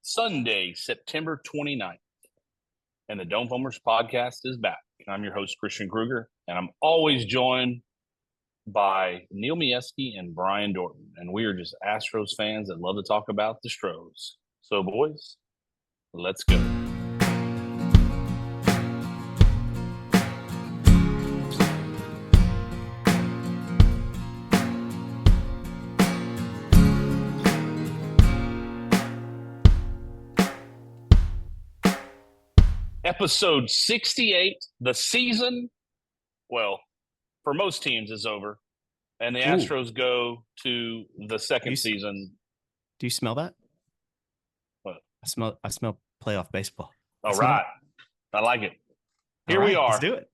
Sunday, September 29th, and the Dome Homers podcast is back. I'm your host, Christian Kruger, and I'm always joined by Neil Mieski and Brian Dorton, and we are just Astros fans that love to talk about the Stros. So, boys, let's go. Episode 68, the season, well, for most teams is over, and the Astros go to the second season. Do you smell that? What? I smell playoff baseball. All right. I like it. Here we are. Let's do it.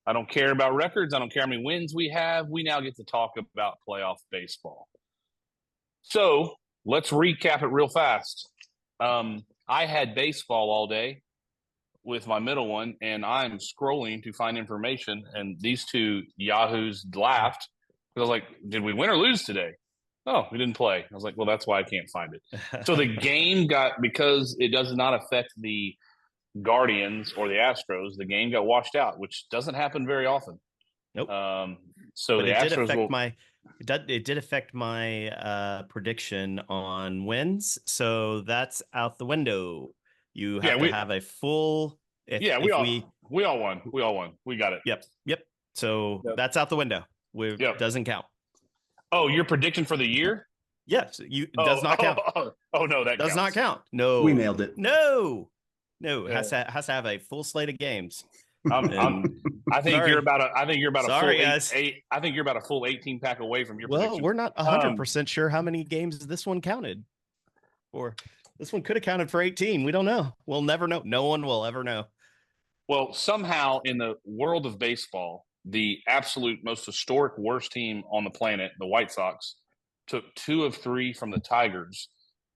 I don't care about records. I don't care how many wins we have. We now get to talk about playoff baseball. So let's recap it real fast. I had baseball all day with my middle one, and I'm scrolling to find information, and these two yahoos laughed. I was like, did we win or lose today? Oh, we didn't play. I was like, well, that's why I can't find it. So the game because it does not affect the Guardians or the Astros, the game got washed out, which doesn't happen very often. Nope. So but the Astros it did affect my prediction on wins, so that's out the window. You have to have a full. We all won. We got it. Yep. So that's out the window. Doesn't count. Oh, your prediction for the year? Yes, does not count. No, that does not count. No, we nailed it. No, has to have a full slate of games. I think you're about a full 18 pack away from your prediction. Well, we're not 100% sure how many games this one counted, or this one could have counted for 18. We don't know. We'll never know. No one will ever know. Well, somehow in the world of baseball, the absolute most historic worst team on the planet, the White Sox, took 2 of 3 from the Tigers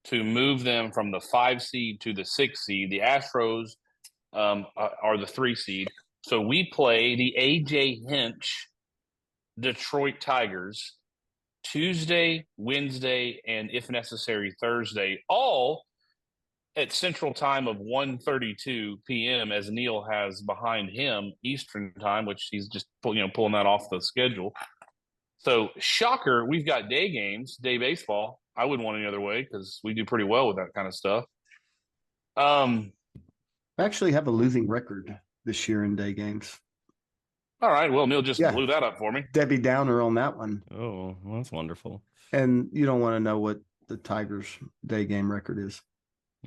to move them from the 5 seed to the 6 seed. The Astros are the 3 seed. So we play the A.J. Hinch Detroit Tigers Tuesday, Wednesday, and if necessary, Thursday, all at Central Time of 1:32 p.m. as Neil has behind him Eastern Time, which he's just pulling that off the schedule. So, shocker, we've got day games, day baseball. I wouldn't want any other way because we do pretty well with that kind of stuff. I actually have a losing record this year in day games. All right. Well, Neil just blew that up for me. Debbie Downer on that one. Oh, well, that's wonderful. And you don't want to know what the Tigers' day game record is.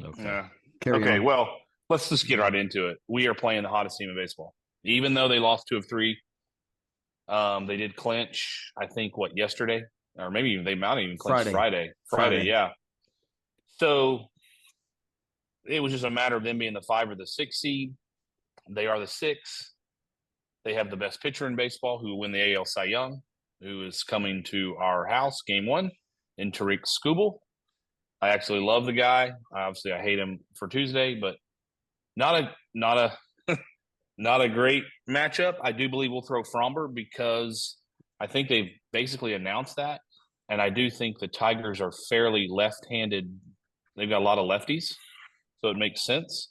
Okay. Yeah. Okay. Well, let's just get right into it. We are playing the hottest team in baseball. Even though they lost 2 of 3, they did clinch, I think, yesterday? Or maybe they might even clinch Friday. Yeah. So it was just a matter of them being the 5 or the 6 seed. They are the 6. They have the best pitcher in baseball who will win the AL Cy Young, who is coming to our house, game 1, in Tariq Skubal. I actually love the guy. Obviously, I hate him for Tuesday, but not a great matchup. I do believe we'll throw Fromber because I think they've basically announced that, and I do think the Tigers are fairly left-handed. They've got a lot of lefties, so it makes sense.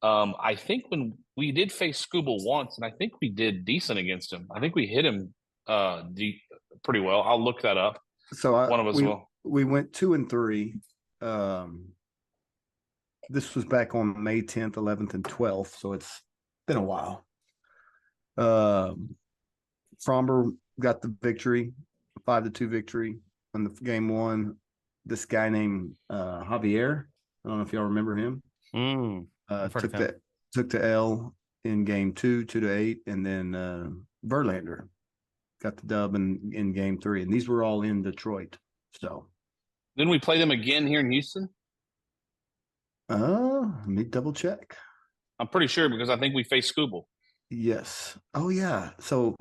I think when we did face Skubal once, and I think we did decent against him. I think we hit him pretty well. I'll look that up. So one of us we went 2 and 3. This was back on May 10th, 11th, and 12th, so it's been a while. Fromber got the victory, 5-2 victory on the game 1. This guy named Javier, I don't know if y'all remember him. Took the L in game 2, 2-8, and then Verlander got the dub in game 3, and these were all in Detroit. So didn't we play them again here in Houston? Let me double check. I'm pretty sure because I think we faced Skubal. Yes. Oh yeah. So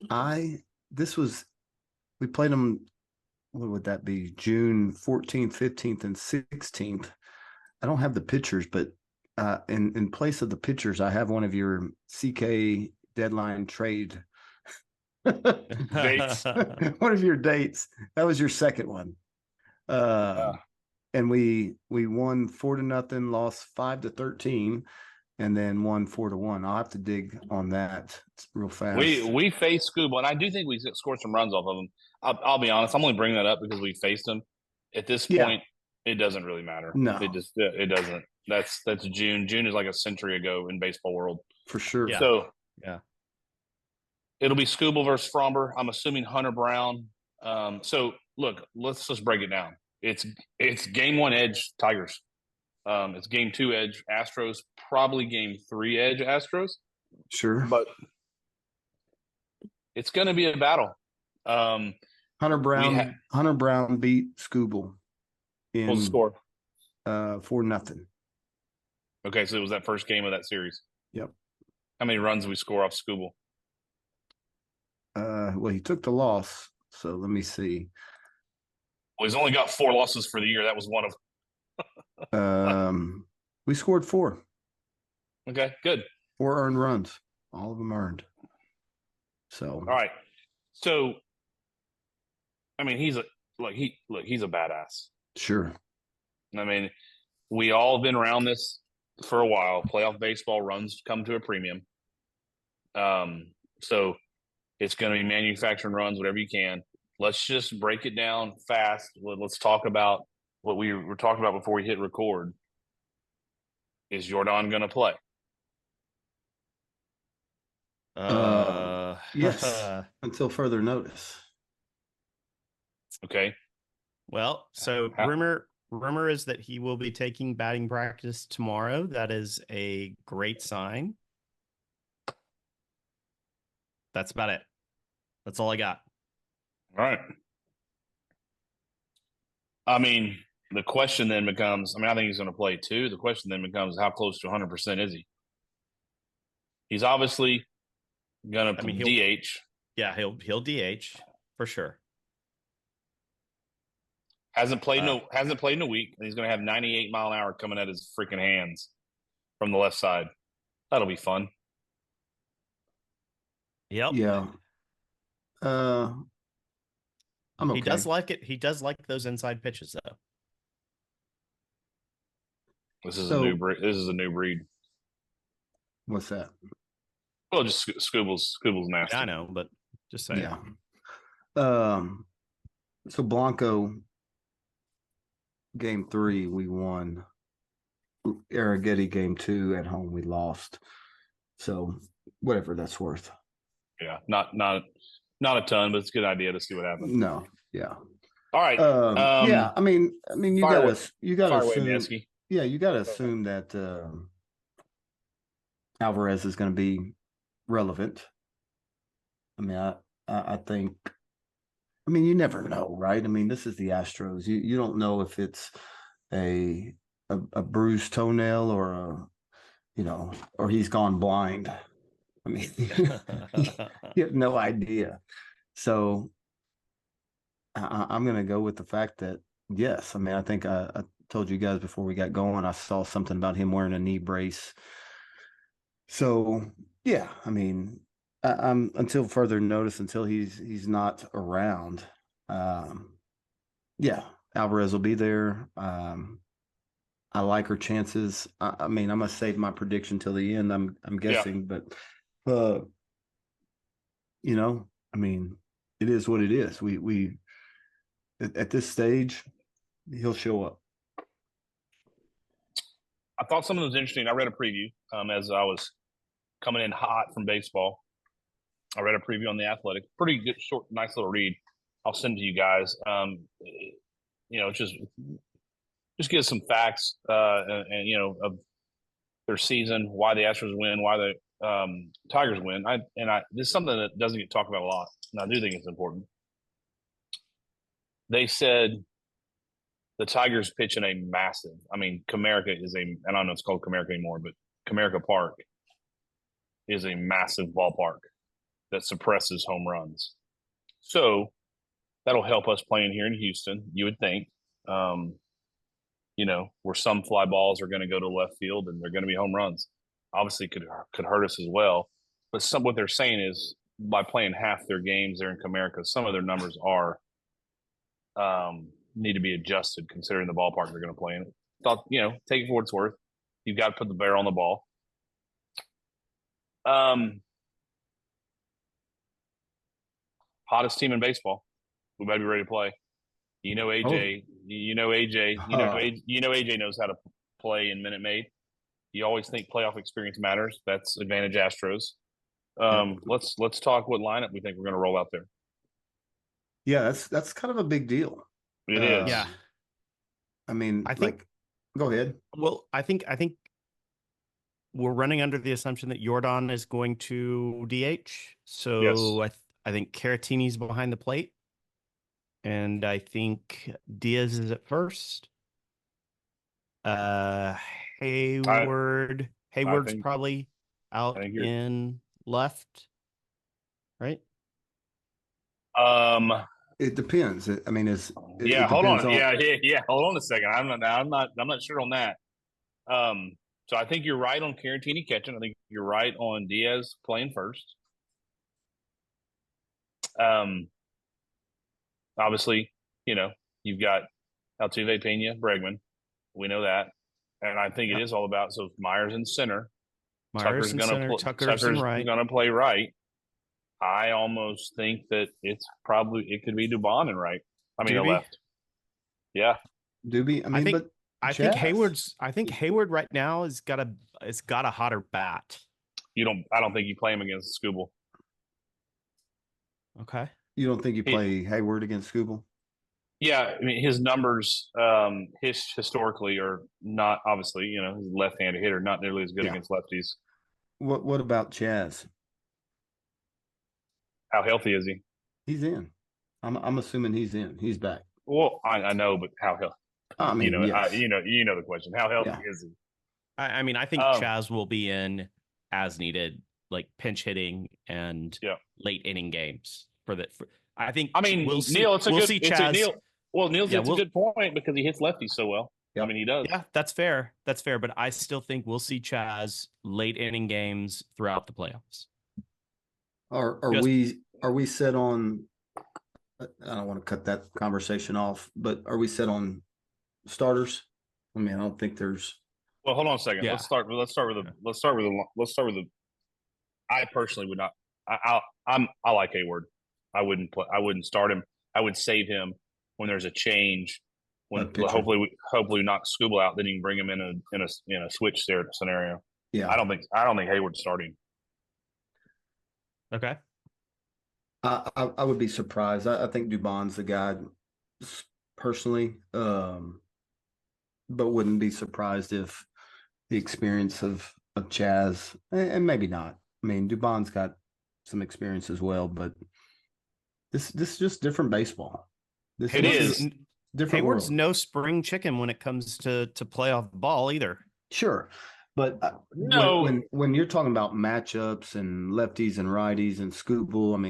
we played them. What would that be? June 14th, 15th, and 16th. I don't have the pictures, but in place of the pictures, I have one of your CK deadline trade dates. One of your dates. That was your second one. and we won 4-0, lost 5-13, and then won 4-1. I'll have to dig on that. It's real fast. We faced Scuba, and I do think we scored some runs off of them. I'll be honest. I'm only bringing that up because we faced them. At this point, it doesn't really matter. No, it doesn't. That's June. June is like a century ago in baseball world for sure. Yeah. So yeah, it'll be Scuba versus Fromber. I'm assuming Hunter Brown. So look, let's just break it down. It's game 1 edge Tigers. It's game 2 edge Astros. Probably game 3 edge Astros. Sure, but it's going to be a battle. Hunter Brown beat Scooble in what's the score? 4-0. Okay, so it was that first game of that series. Yep. How many runs did we score off Scooble? Well, he took the loss, so let me see. Well, he's only got 4 losses for the year. That was one of. We scored 4. Okay, good. 4 earned runs, all of them earned. So all right. So, I mean, he's a badass. Sure. I mean, we all have been around this for a while. Playoff baseball runs come to a premium. So it's going to be manufacturing runs, whatever you can. Let's just break it down fast. Let's talk about what we were talking about before we hit record. Is Jordan going to play? Yes, until further notice. Okay. Well, so rumor is that he will be taking batting practice tomorrow. That is a great sign. That's about it. That's all I got. All right. I mean, the question then becomes, I think he's going to play too. The question then becomes, how close to 100% is he? He's obviously going to DH. Yeah, he'll DH for sure. Hasn't played in a week, and he's going to have 98-mile-an-hour coming at his freaking hands from the left side. That'll be fun. Yep. Yeah. I'm okay. He does like it. He does like those inside pitches, though. This is a new breed. This is a new breed. What's that? Well, just Scooble's nasty. Yeah, I know, but just saying. Yeah. So Blanco, game 3, we won. Arrighetti, game 2 at home, we lost. So whatever that's worth. Yeah, not a ton, but it's a good idea to see what happens. No, yeah. All right. Yeah, I mean, you gotta assume. Yeah, you gotta assume that Alvarez is going to be relevant. I mean, I think. I mean, you never know, right? I mean, this is the Astros. You don't know if it's a bruised toenail or or he's gone blind. I mean, you have no idea. So I'm going to go with the fact that, yes, I mean, I think I told you guys before we got going, I saw something about him wearing a knee brace. So, yeah, I mean, I'm until further notice, until he's not around. Yeah, Alvarez will be there. I like her chances. I mean, I'm going to save my prediction till the end, I'm guessing, but I mean, it is what it is. We at this stage, he'll show up. I thought something was interesting. I read a preview as I was coming in hot from baseball. I read a preview on The Athletic. Pretty good, short, nice little read. I'll send to you guys. Just give some facts and of their season, why the Astros win, why the Tigers win. This is something that doesn't get talked about a lot, and I do think it's important. They said the Tigers pitch in a massive. I mean, Comerica is I don't know if it's called Comerica anymore, but Comerica Park is a massive ballpark that suppresses home runs. So that'll help us playing here in Houston, you would think. Where some fly balls are going to go to left field and they're going to be home runs. Obviously could hurt us as well. But what they're saying is by playing half their games there in Comerica, some of their numbers are need to be adjusted considering the ballpark they're going to play in. Thought, take it for what it's worth. You've got to put the barrel on the ball. Hottest team in baseball. We might be ready to play. AJ. AJ knows how to play in Minute Maid. You always think playoff experience matters. That's advantage Astros. Let's talk what lineup we think we're going to roll out there. Yeah, that's kind of a big deal. It is. Yeah. I mean, go ahead. Well, I think we're running under the assumption that Jordan is going to DH. So yes. I think Caratini's behind the plate. And I think Diaz is at first. Hayward's probably out in left, right? It depends. I mean, hold on. Yeah. Hold on a second. I'm not sure on that. So I think you're right on Caratini catching. I think you're right on Diaz playing first. Obviously, you've got Altuve, Pena, Bregman. We know that. And I think it is all about, so Myers in center. Tucker's going to play right. I almost think that it could be Dubon in right. Left. Yeah. Doobie. I think Hayward right now has got a hotter bat. I don't think you play him against Skubal. Okay. You don't think you play Hayward against Skubal? Yeah, his numbers historically are not, obviously, he's a left-handed hitter, not nearly as good against lefties. What about Chaz? How healthy is he? He's in. I'm assuming he's in. He's back. Well, I know, but how healthy? Yes. you know the question. How healthy is he? I think Chaz will be in as needed, like pinch hitting and late inning games we'll see. Neil, we'll see Chaz. Neil's a good point because he hits lefties so well. Yep. He does. Yeah, that's fair. But I still think we'll see Chaz late inning games throughout the playoffs. Are we set on? I don't want to cut that conversation off, but are we set on starters? I don't think there's. Well, hold on a second. Yeah. Let's start with the. I personally would not. I like Hayward. I wouldn't start him. I would save him when there's a change. When hopefully we knock Skubal out, then you can bring him in a switch scenario. Yeah. I don't think Hayward's starting. Okay. I would be surprised. I think Dubon's the guy personally, but wouldn't be surprised if the experience of Chaz, and maybe not. Dubon's got some experience as well, but this is just different baseball. It is different. Hayward's no spring chicken when it comes to playoff ball either. Sure. But no, when you're talking about matchups and lefties and righties and Skubal,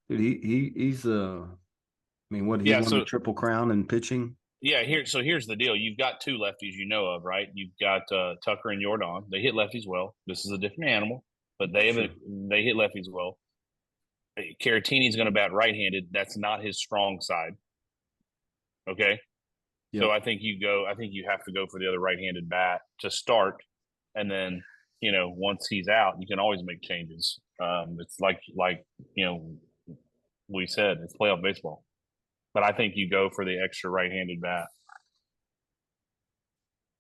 dude, he's won the Triple Crown in pitching. Yeah, here's the deal. You've got two lefties of, right? You've got Tucker and Jordan. They hit lefties well. This is a different animal, but they hit lefties well. Caratini's going to bat right-handed. That's not his strong side. Okay? Yep. So I think you have to go for the other right-handed bat to start. And then, once he's out, you can always make changes. It's like we said, it's playoff baseball. But I think you go for the extra right-handed bat.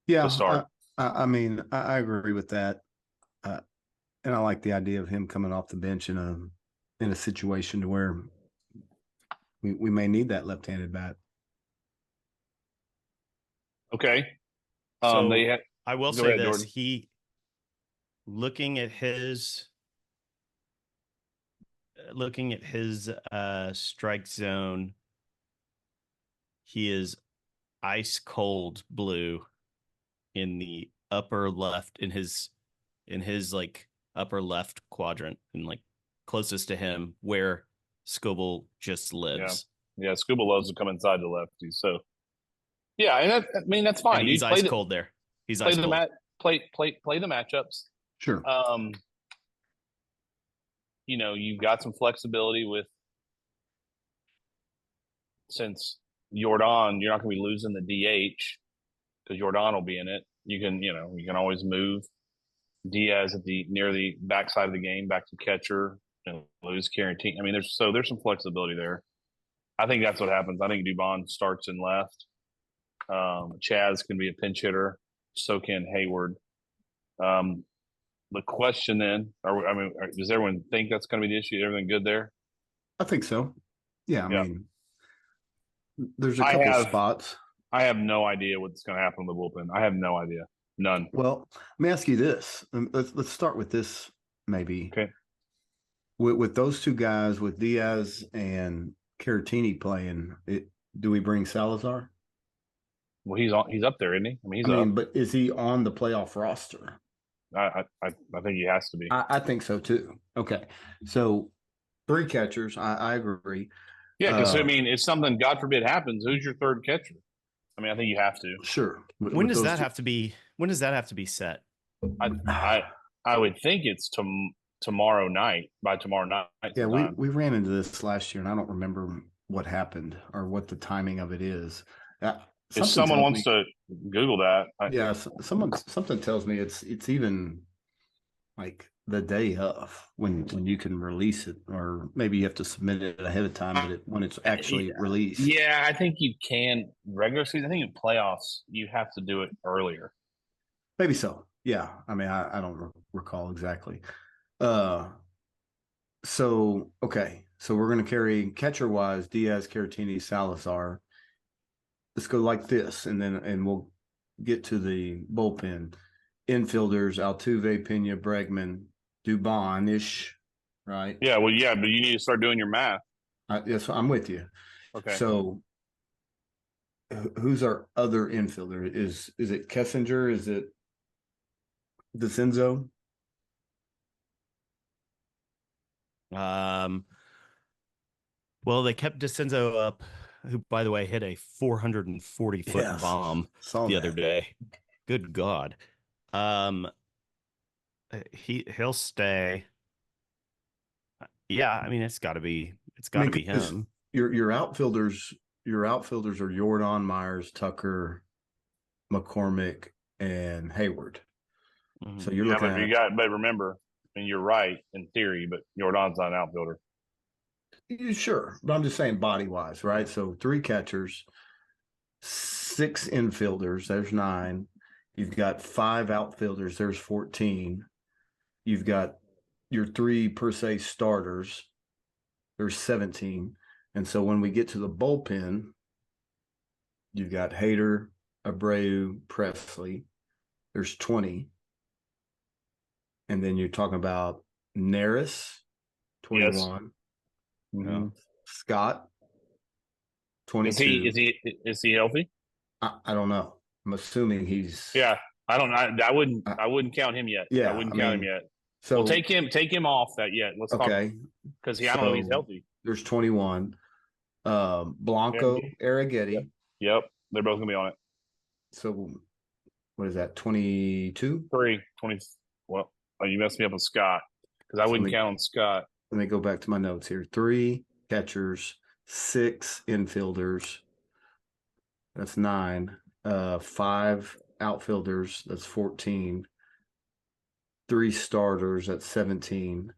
Yeah, to start. I agree with that. And I like the idea of him coming off the bench in a situation to where we may need that left-handed bat. Okay. I will say this: Jordan. He, looking at his strike zone, he is ice cold blue in the upper left in his upper left quadrant and closest to him where Skubal just lives. Yeah, Skubal loves to come inside the lefty. So yeah, and that's fine. And he's ice cold there. He's ice cold. Play the matchups. Sure. You've got some flexibility with since Jordan, you're not going to be losing the DH because Jordan will be in it. You can always move Diaz at near the backside of the game back to catcher and lose Caratini. I mean, there's some flexibility there. I think that's what happens. I think Dubon starts in left. Chaz can be a pinch hitter. So can Hayward. The question then, does everyone think that's going to be the issue? Everything good there? I think so. Yeah, I mean, there's a couple spots. I have no idea what's going to happen with the bullpen. I have no idea. None. Well, let me ask you this. Let's start with this maybe. Okay. With those two guys, with Diaz and Caratini playing, do we bring Salazar? Well, he's up there, isn't he? I mean, but is he on the playoff roster? I think he has to be. I think so too. Okay, so 3 catchers. I agree. Yeah, because if something, God forbid, happens, who's your third catcher? I mean, I think you have to. Sure. When does that have to be? When does that have to be set? I would think it's tomorrow night. By tomorrow night. Yeah, we ran into this last year, and I don't remember what happened or what the timing of it is. If someone wants to Google that, something tells me it's even like the day of when you can release it, or maybe you have to submit it ahead of time, but when it's actually released. Yeah, I think you can regular season. I think in playoffs you have to do it earlier. Maybe so. Yeah, I mean, I don't recall exactly. So we're going to carry catcher wise Diaz, Caratini, Salazar. Let's go like this, and we'll get to the bullpen. Infielders: Altuve, Pena, Bregman, Dubon-ish, right? Yeah, but you need to start doing your math. Yes, I'm with you. Okay. So who's our other infielder? Is it Kessinger? Is it DeCenzo? Well, they kept DeCenzo up, who, by the way, hit a 440-foot bomb the other day. Good God. He'll stay. Yeah, I mean, it's got to be him. Your outfielders are Jordan, Myers, Tucker, McCormick, and Hayward. Mm-hmm. So you're looking at. But remember, and you're right in theory, but Jordan's not an outfielder. Sure, but I'm just saying body wise, right? So 3 catchers, 6 infielders. There's 9. You've got 5 outfielders. There's 14. You've got your 3 per se starters. There's 17. And so when we get to the bullpen, you've got Hader, Abreu, Presley. There's 20. And then you're talking about Neris, 21. Yes. Mm-hmm. Scott, 22. Is he healthy? I don't know. I'm assuming he's. Yeah, I don't know. I wouldn't count him yet. Yeah, I wouldn't count him yet. So we'll take him off that yet. Let's talk because I don't know if he's healthy. There's 21. Blanco, Arrighetti. Yep, they're both gonna be on it. So what is that? 22? 20. Well, you messed me up with Scott because I wouldn't count on Scott. Let me go back to my notes here. 3 catchers, 6 infielders. That's 9. 5 outfielders. That's 14. 3 starters. That's 17.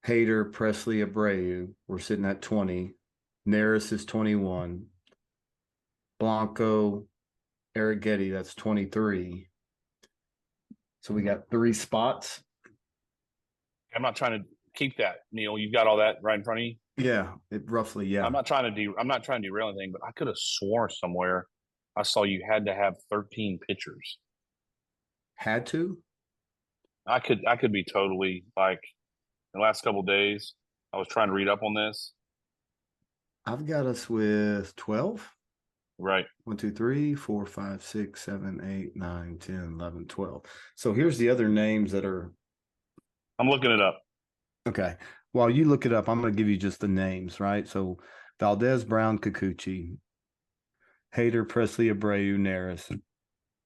Hader, Presley, Abreu. We're sitting at 20. Neris is 21. Blanco, Arrighetti. That's 23. So we got 3 spots. I'm not trying to keep that, Neil. You've got all that right in front of you. Yeah, roughly. Yeah. I'm not trying to derail anything, but I could have sworn somewhere I saw you had to have 13 pitchers. Had to? I could be totally like in the last couple of days. I was trying to read up on this. I've got us with 12. Right. 1, 2, 3, 4, 5, 6, 7, 8, 9, 10, 11, 12. So here's the other names that are. I'm looking it up. Okay. While you look it up, I'm going to give you just the names, right? So Valdez, Brown, Kikuchi, Hader, Presley, Abreu, Neris.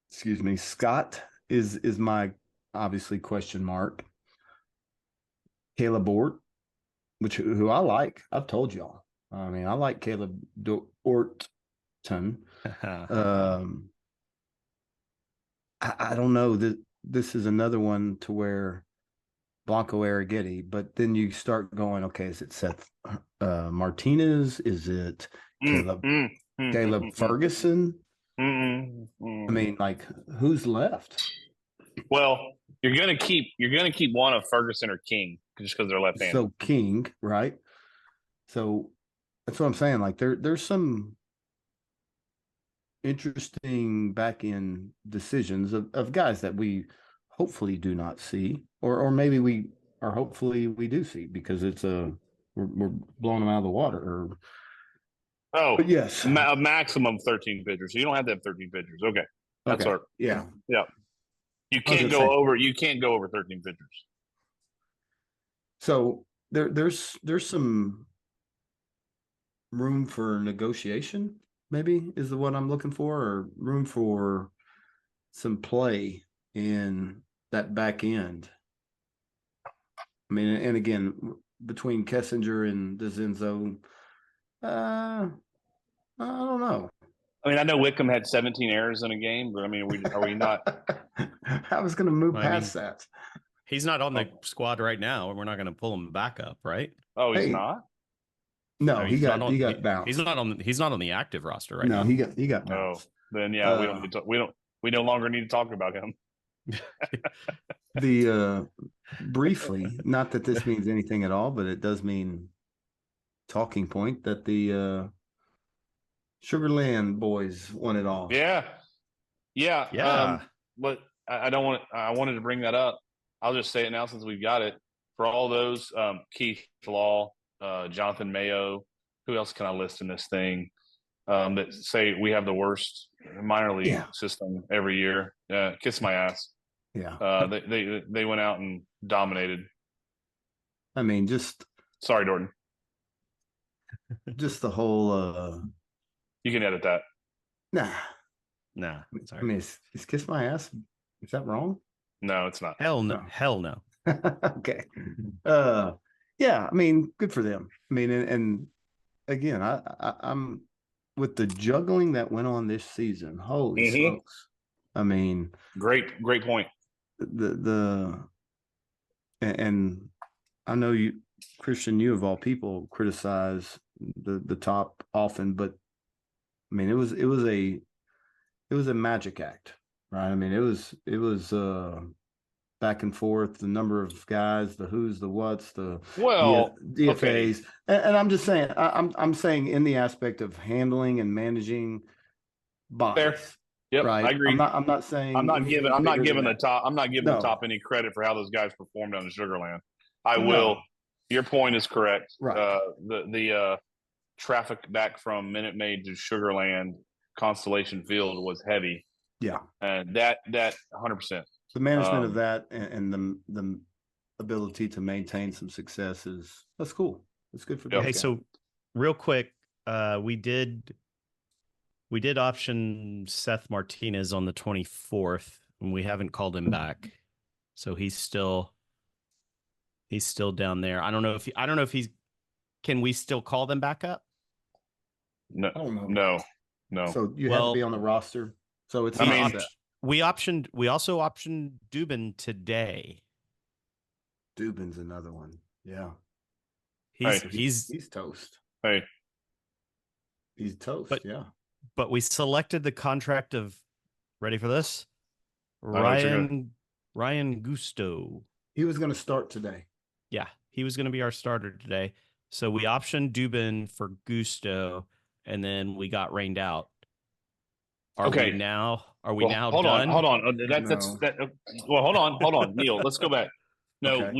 Excuse me. Scott is my obviously question mark. Caleb Ort, who I like. I've told y'all. I mean, I like Caleb Ort I don't know that this is another one to where Blanco Arrighetti, but then you start going, okay, is it Seth Martinez? Is it Caleb Ferguson? I mean, like, who's left? Well, you're gonna keep one of Ferguson or King just because they're left-handed. So King, right? So that's what I'm saying. Like there's some interesting back end decisions of guys that we hopefully do not see, or maybe we are hopefully we do see because it's we're blowing them out of the water. But yes, a maximum 13 pitchers. So you don't have to have 13 pitchers. Okay, that's our yeah. You can't go over. You can't go over 13 pitchers. So there's some room for negotiation, maybe is the what I'm looking for, or room for some play in that back end. I mean, and again, between Kessinger and DeZenzo, I don't know. I mean, I know Wickham had 17 errors in a game, but I mean, are we not? I was going to move past that. He's not on the squad right now, and we're not going to pull him back up, right? Oh, he's not. No, he got bounced. He's not on the active roster right now. No, he got bounced. Then we no longer need to talk about him. Briefly, not that this means anything at all, but it does mean talking point that the Sugarland boys won it all. Yeah. But I don't want. I wanted to bring that up. I'll just say it now since we've got it. For all those, Keith Law, Jonathan Mayo, who else can I list in this thing? That say we have the worst minor league system every year. Kiss my ass. Yeah. They went out and dominated. I mean, sorry, Dorton. Just the whole. You can edit that. Nah. Sorry. I mean, is kiss my ass? Is that wrong? No, it's not. Hell no. Okay. Yeah. I mean, good for them. I mean, and again, I'm with the juggling that went on this season. Holy smokes! I mean, great point. And I know you, Christian, you of all people criticize the top often, but I mean, it was a magic act, right? I mean, it was back and forth, the number of guys, the who's, the what's, the DFAs, and I'm just saying, I'm saying in the aspect of handling and managing bodies. Fair. Yep, right. I agree. I'm not saying I'm not giving the top any credit for how those guys performed on the Sugarland. I will. Your point is correct. Right. The traffic back from Minute Maid to Sugarland Constellation Field was heavy. Yeah. And that 100%. The management of that and the ability to maintain some success that's cool. It's good for them. Hey, so real quick, we did option Seth Martinez on the 24th, and we haven't called him back. So he's still down there. I don't know if he's can we still call them back up? No. I don't know. No. So you have to be on the roster. So it's we also optioned Dubin today. Dubin's another one. Yeah. He's toast. Hey. He's toast, But we selected the contract of, ready for this? Ryan Gusto. He was going to start today. Yeah, he was going to be our starter today. So we optioned Dubin for Gusto, and then we got rained out. Are we now done? Hold on. Hold on, Neil. Let's go back. No,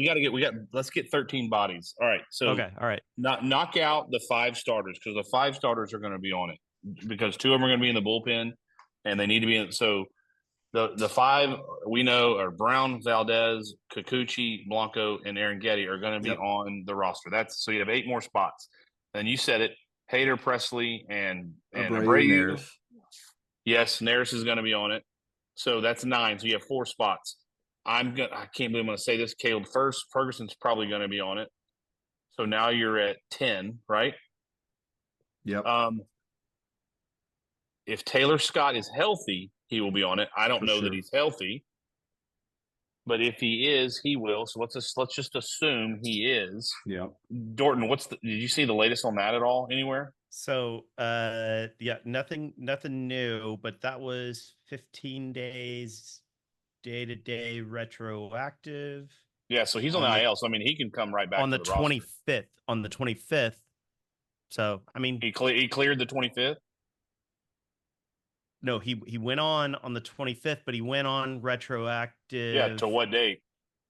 let's get 13 bodies. All right. So all right. Knock out the 5 starters because the 5 starters are going to be on it because 2 of them are going to be in the bullpen and they need to be in. So the 5 we know are Brown, Valdez, Kikuchi, Blanco, and Arrighetti are going to be on the roster. So you have 8 more spots. And you said it, Hader, Presley, and Abreu. Yes, Neris is going to be on it. So that's 9. So you have 4 spots. I can't believe I'm going to say this. Caleb Ferguson's probably going to be on it. So now you're at 10, right? Yep. if Taylor Scott is healthy, he will be on it. I don't know that he's healthy, but if he is, he will. So let's just assume he is. Yeah. Dorton, did you see the latest on that at all anywhere? So, nothing new, but that was 15 days day-to-day retroactive. Yeah, so he's on the IL. So I mean, he can come right back on the 25th. On the 25th. So I mean, he cleared the 25th. No, he went on the 25th, but he went on retroactive. Yeah, to what date?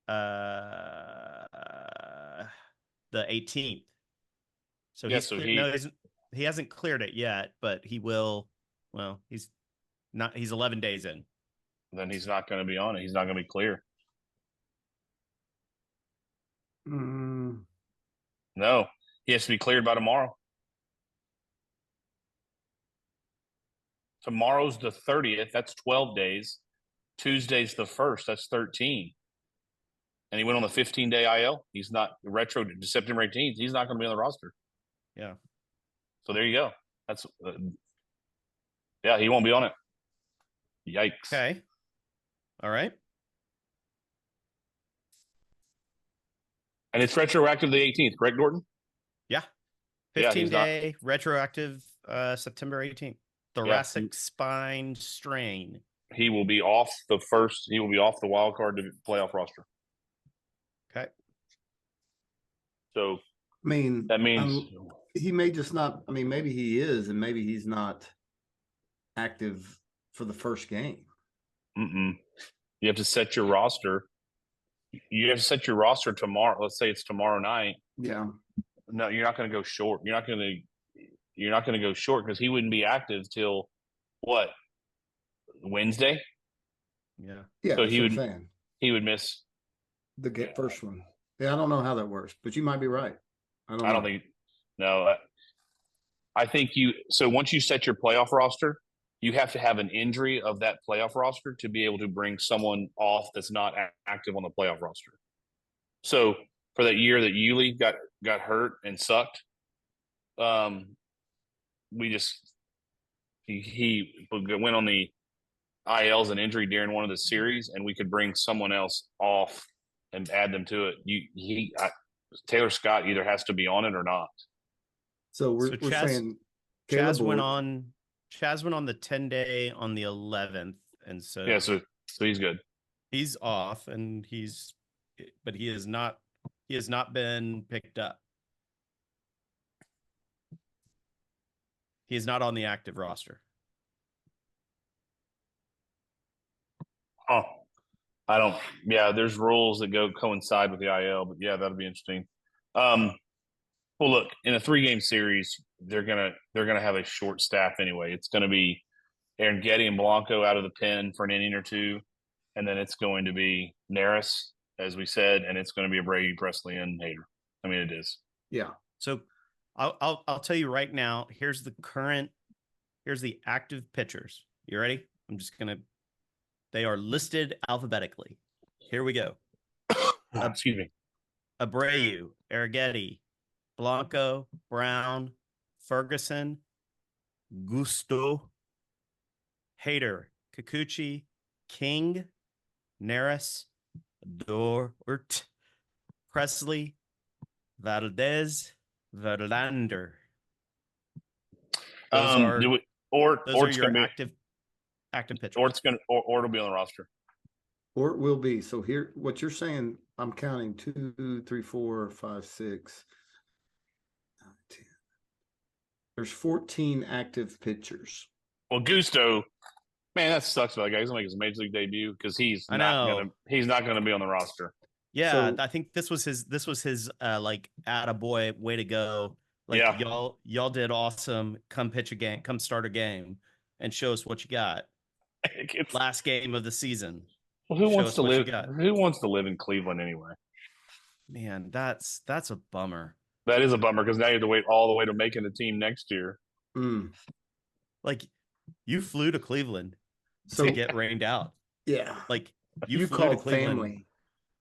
The 18th. So he hasn't cleared it yet, but he will. Well, he's 11 days in. Then he's not going to be on it. He's not going to be clear. No, he has to be cleared by tomorrow. Tomorrow's the 30th. That's 12 days. Tuesday's the 1st. That's 13. And he went on the 15-day IL. He's not retro to September 18th. He's not going to be on the roster. Yeah. So there you go. That's yeah, he won't be on it. Yikes. Okay. All right. And it's retroactive to the 18th, correct, Dorton? Yeah. 15-day retroactive September 18th. Thoracic spine strain. He will be off he will be off the wild card to playoff roster. Okay. So I mean that means he may just not, I mean, maybe he is, and maybe he's not active for the first game. You have to set your roster. You have to set your roster tomorrow. Let's say it's tomorrow night. Yeah. No, you're not going to go short. You're not going to go short because he wouldn't be active till what? Wednesday? Yeah. Yeah. So he would miss the first one. Yeah, I don't know how that works, but you might be right. I don't think. No, I think so once you set your playoff roster, you have to have an injury of that playoff roster to be able to bring someone off that's not active on the playoff roster. So for that year that Yuli got hurt and sucked, he went on the ILs and injury during one of the series, and we could bring someone else off and add them to it. Taylor Scott either has to be on it or not. So we're saying Chaz went on the 10-day on the 11th, and so he's good. He's off, and he has not been picked up. He is not on the active roster. Oh, I don't. Yeah, there's rules that coincide with the IL, but yeah, that'll be interesting. Well, look, in a 3-game series, they're gonna have a short staff anyway. It's gonna be Aaron Getty and Blanco out of the pen for an inning or two, and then it's going to be Neris, as we said, and it's going to be a Brady, Presley, and Hader. I mean, it is. Yeah. So I'll tell you right now. Here's the active pitchers. You ready? They are listed alphabetically. Here we go. Excuse me. Abreu, Arrighetti, Blanco, Brown, Ferguson, Gusto, Hader, Kikuchi, King, Neris, Dort, Presley, Valdez, Verlander. Those are your active pitchers. Ort will be on the roster. Ort will be. So here, what you're saying, I'm counting 2, 3, 4, 5, 6, 9, 10. There's 14 active pitchers. Well, Gusto, man, that sucks about that guy. He's gonna make his major league debut because he's not gonna be on the roster. Yeah, so, I think this was his like attaboy way to go. Like y'all did awesome. Come pitch a game, come start a game, and show us what you got. Last game of the season. Well, who wants to live in Cleveland anyway? Man, that's a bummer. That is a bummer because now you have to wait all the way to making the team next year. Like you flew to Cleveland to get rained out. Yeah. Like you flew to Cleveland. Family.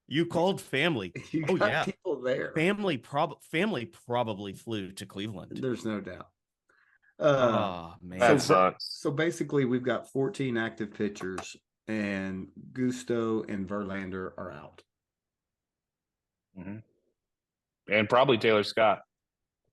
You called family. You got people there. Family probably flew to Cleveland. There's no doubt. Oh man, that sucks. So basically, we've got 14 active pitchers, and Gusto and Verlander are out. Mm-hmm. And probably Taylor Scott.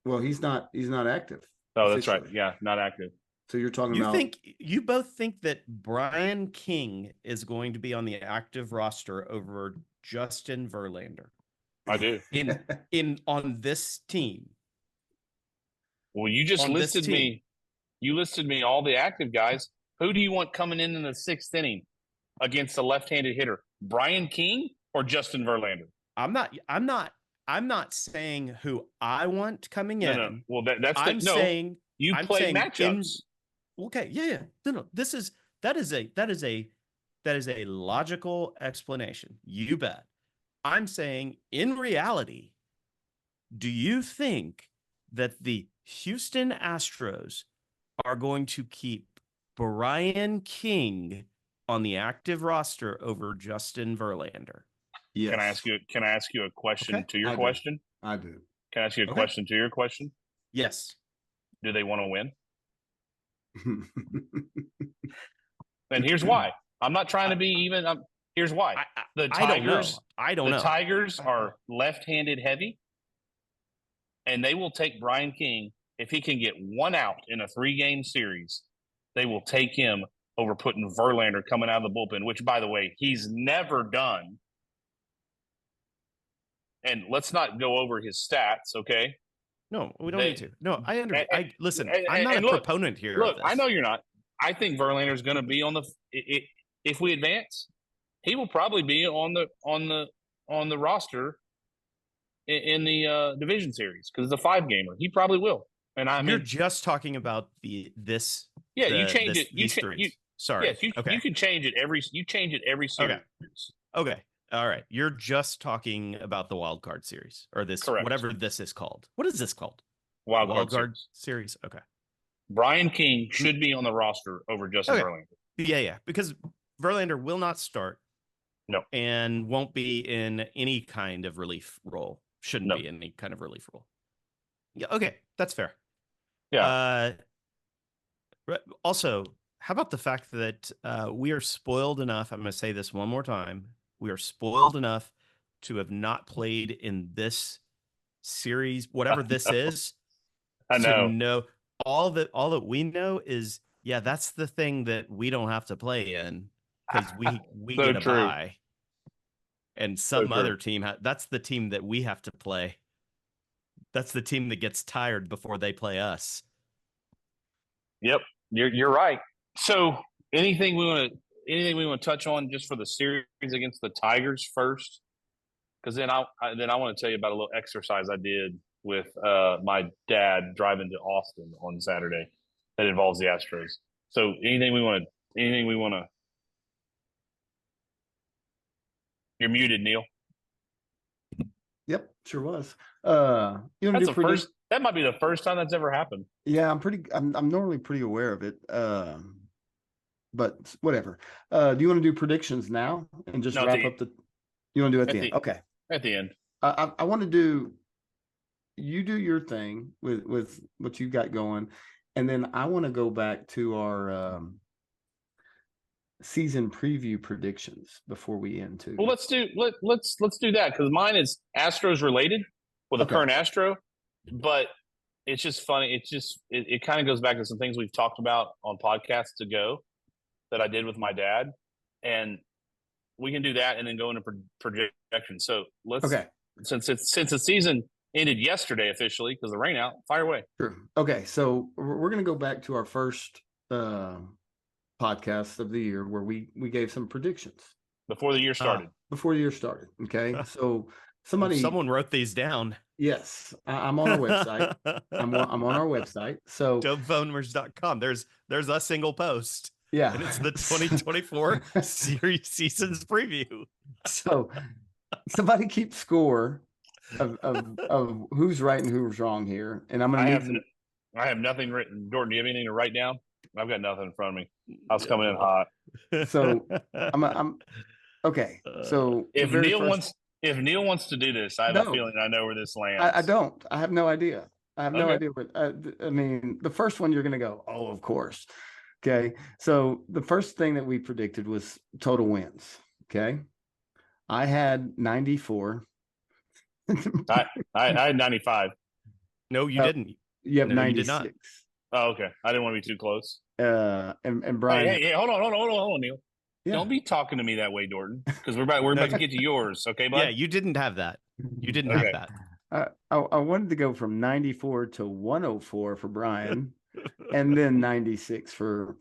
Well, he's not active. Oh, that's right. Yeah, not active. So you're talking about. You both think that Brian King is going to be on the active roster over Justin Verlander? I do. On this team. Well, you just listed me. You listed me all the active guys. Who do you want coming in the sixth inning against a left-handed hitter? Brian King or Justin Verlander? I'm not saying who I want coming in. No. Well, I'm saying you play matchups. Okay, yeah. No. That is a logical explanation. You bet. I'm saying in reality, do you think that the Houston Astros are going to keep Brian King on the active roster over Justin Verlander? Yes. Can I ask you a question to your question? I do. Can I ask you a question to your question? Yes. Do they want to win? And here's why. I'm not trying to be even. Here's why. The Tigers. I don't know. The Tigers are left-handed heavy, and they will take Brian King if he can get one out in a 3-game series. They will take him over putting Verlander coming out of the bullpen, which, by the way, he's never done. And let's not go over his stats, okay? No, we don't need to. No, I understand. Listen, I'm not a proponent here. Look, I know you're not. I think Verlander's going to be on the. If we advance, he will probably be on the roster in the division series because it's a 5-gamer. He probably will. And you're just talking about this. Yeah, you change it. Sorry. Yes, you can change it every. You change it every series. Okay. All right. You're just talking about the Wildcard Series or this, correct. Whatever this is called. What is this called? Wildcard Series. Okay. Brian King should be on the roster over Justin Verlander. Yeah. Because Verlander will not start. No. And won't be in any kind of relief role. Shouldn't be in any kind of relief role. Yeah. Okay. That's fair. Yeah. Also, how about the fact that we are spoiled enough? I'm going to say this one more time. We are spoiled enough to have not played in this series, whatever this is. I know. To know all that we know is, that's the thing that we don't have to play in because we So get a bye. And some other team, that's the team that we have to play. That's the team that gets tired before they play us. Yep, you're right. So anything we want to touch on just for the series against the Tigers first? Because then I want to tell you about a little exercise I did with my dad driving to Austin on Saturday that involves the Astros. So anything we want to. You're muted, Neil. Yep, sure was. That's the first. That might be the first time that's ever happened. Yeah, I'm normally pretty aware of it. But whatever. Do you want to do predictions now and just wrap up the? You want to do it at the end? Okay. At the end. I want to do. You do your thing with what you got going, and then I want to go back to our season preview predictions before we end too. Well, let's do that because mine is Astros related with a current Astro, but it's just funny. It kind of goes back to some things we've talked about on podcasts ago that I did with my dad, and we can do that and then go into projection. So let's since the season ended yesterday officially because of the rain out, fire away. Sure. Okay, so we're going to go back to our first podcast of the year where we gave some predictions before the year started. Okay, so someone wrote these down. Yes, I'm on our website. I'm on our website. So dopephonemers.com. There's a single post. Yeah, and it's the 2024 series seasons preview. So somebody keep score of who's right and who's wrong here, and I'm going to. I have nothing written. Jordan, do you have anything to write down? I've got nothing in front of me. I was coming in hot. So I'm okay. So if Neil wants to do this, I have a feeling I know where this lands. I don't. I have no idea. I have no idea what. I mean, the first one you're going to go, oh, of course. Okay, so the first thing that we predicted was total wins. Okay, I had 94. I had 95. No, you didn't. You have No, 96. you did not. Oh, okay. I didn't want to be too close. And Brian. Hey, hold on, Neil. Yeah. Don't be talking to me that way, Jordan, because we're about to get to yours. Okay, bud? Yeah, you didn't have that. You didn't have that. I wanted to go from 94 to 104 for Brian, and then 96 for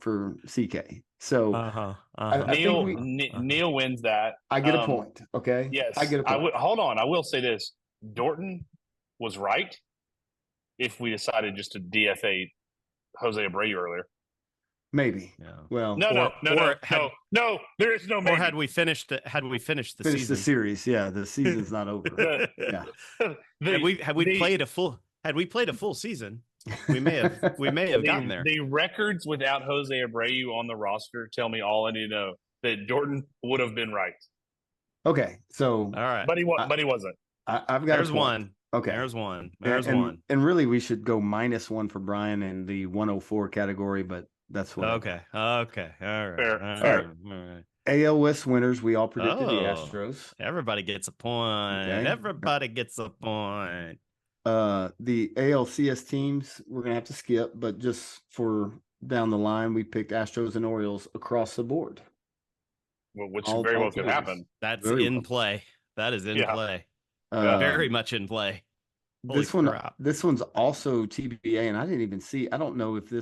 CK. So Neil wins that. I get a point. Okay. Yes, I get a point. Hold on. I will say this: Dorton was right. If we decided just to DFA Jose Abreu earlier. Maybe. Yeah. Well, no. There is no maybe. Or had we finished the season? The series, yeah. The season's not over. Yeah. Had we played a full season, we may have gotten there. The records without Jose Abreu on the roster tell me all I need to know, that Dorton would have been right. Okay, so all right, but he wasn't. I've got there's one. Okay, there's one. And really, we should go -1 for Brian in the 104 category, but that's what. Okay. All right. Fair. All right. AL West winners, we all predicted the Astros. Everybody gets a point. Okay. Everybody gets a point. The ALCS teams, we're gonna have to skip, but just for down the line, we picked Astros and Orioles across the board. Well, which very well could happen. That's in play. That is in play. Very much in play. This one's also TBA, and I didn't even see. I don't know if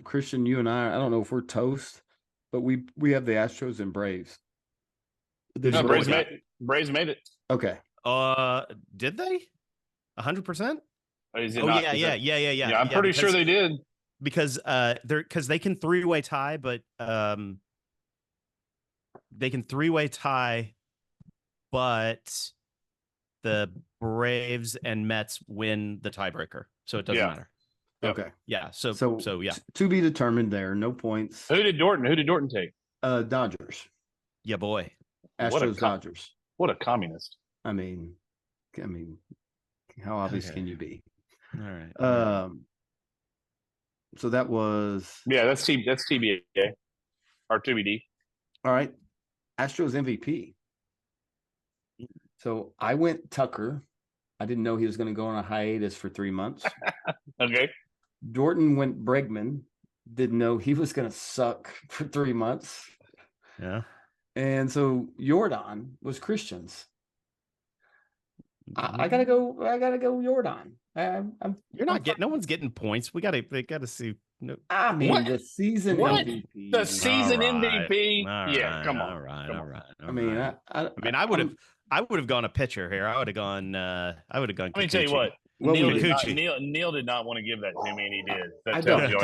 Christian, you and I don't know if we're toast, but we have the Astros and Braves. Braves made it. Okay. Did they? 100%? Yeah. I'm pretty sure they did, because they can three-way tie, but but the Braves and Mets win the tiebreaker, so it doesn't matter. Okay. Yeah. So yeah. To be determined there. No points. Who did Dorton take? Dodgers. Yeah, boy. Astros, Dodgers. What a communist. I mean, how obvious can you be? All right. So that was. Yeah, that's TBA or TBD. All right. Astros MVP. So I went Tucker. I didn't know he was going to go on a hiatus for 3 months. Okay. Dorton went Bregman. Didn't know he was going to suck for 3 months. Yeah. And so Jordan was Christian's. I gotta go Jordan. You're not getting. No one's getting points. We gotta see. No. I mean, the season MVP. The season MVP. Yeah, come on. All right. I mean, I would have gone a pitcher here. I would have gone. Let me tell you what. Neil did not want to give that to me, and he did. That tells you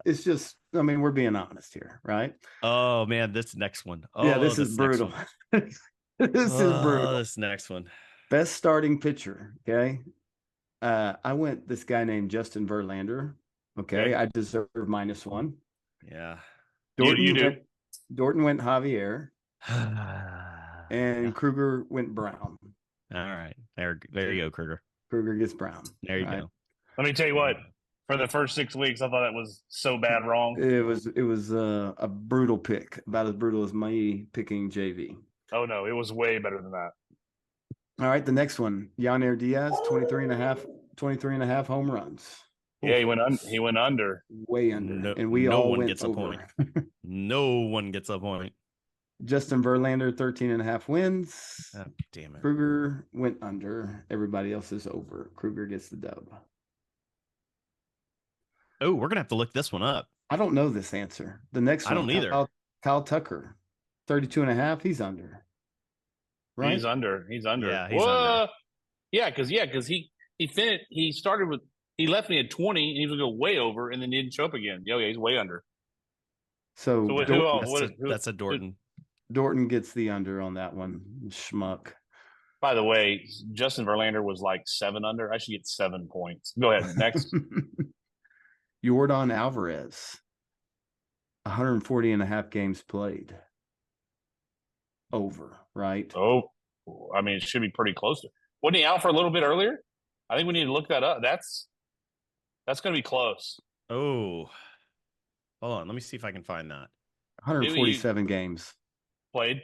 it's just. I mean, we're being honest here, right? Oh man, this next one. Oh, yeah, this is brutal. This is brutal. This next one. Best starting pitcher. Okay, I went this guy named Justin Verlander. Okay, I deserve -1. Yeah, Dorton went Javier, and Kruger went Brown. All right, there you go, Kruger. Kruger gets Brown. There you go. Let me tell you what. For the first 6 weeks, I thought that was so bad wrong. It was a brutal pick, about as brutal as me picking JV. Oh no, it was way better than that. All right, the next one, Yanair Diaz, 23 and a half home runs. Yeah, he went under. Way under. And we all went gets over. a point. No one gets a point. Justin Verlander, 13 and a half wins. Oh, damn it. Kruger went under. Everybody else is over. Kruger gets the dub. Oh, we're gonna have to look this one up. I don't know this answer. The next one, I don't either. Kyle Tucker, 32 and a half. He's under. Right? He's under. Yeah, he's under. Yeah, because he finished. He started with. He left me at 20, and he was going to go way over, and then he didn't show up again. Yeah, he's way under. So that's a Dorton. Dorton gets the under on that one. Schmuck. By the way, Justin Verlander was like 7 under. I should get 7 points. Go ahead. Next. Yordan Alvarez, 140 and a half games played. Over, right? Oh, I mean, it should be pretty close to. Wasn't he out for a little bit earlier? I think we need to look that up. That's going to be close. Oh, hold on. Let me see if I can find that. 147 games played.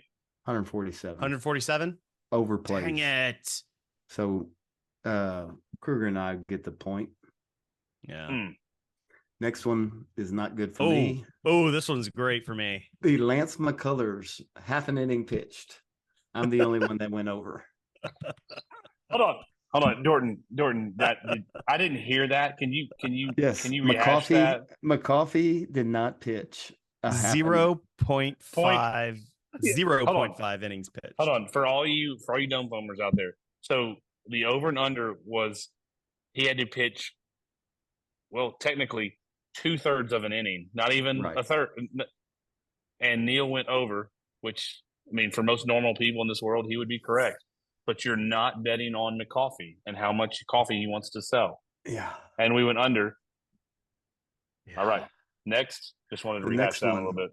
147. 147 overplayed. Dang it! So, Kruger and I get the point. Yeah. Next one is not good for me. Oh, this one's great for me. The Lance McCullers, half an inning pitched. I'm the only one that went over. Hold on, Dorton. I didn't hear that. Can you Yes, can you rehash that? McCoffey did not pitch. 0.5 0.5 innings pitched. Hold on, for all you dome bombers out there. So the over and under was he had to pitch. Well, technically, 2/3 of an inning, not even a third. And Neil went over, which, I mean, for most normal people in this world, he would be correct. But you're not betting on McCoffey and how much coffee he wants to sell. Yeah. And we went under. Yeah. All right. Next, just wanted to rehash that a little bit.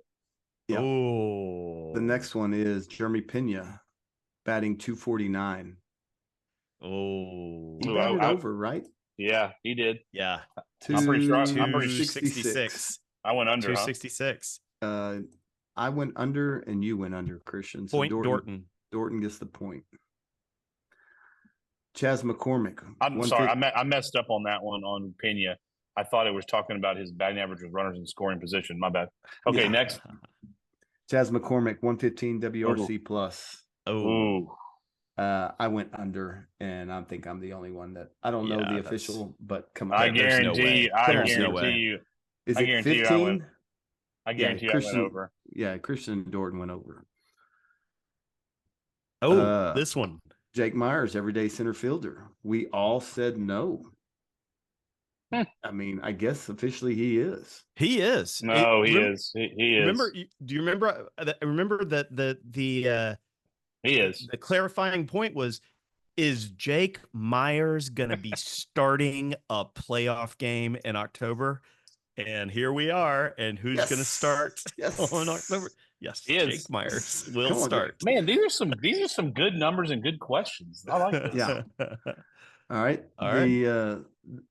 Yeah. Oh. The next one is Jeremy Pena, batting 249. Oh. He batted over, right? Yeah, he did. Yeah. I'm pretty sure. 266. I went under. 266. I went under and you went under, Christian. So point Dorton. Dorton gets the point. Chas McCormick. I'm sorry. I messed up on that one on Pena. I thought it was talking about his batting average with runners in scoring position. My bad. Okay, next. Chas McCormick, 115 WRC plus. Oh. I went under, and I think I'm the only one that I don't know the official, but come on. I guarantee you. Is it 15? I guarantee you I went over. Yeah, Christian and Dorton went over. Oh, this one. Jake Myers, everyday center fielder. We all said no. I mean, I guess officially he is. He is. No, he is. He is. Remember? Do you remember? Remember that he is. The clarifying point was, is Jake Myers going to be starting a playoff game in October? And here we are. And who's going to start on October? Yes, Jake Myers will start. Man, these are some good numbers and good questions. I like this. Yeah. All right.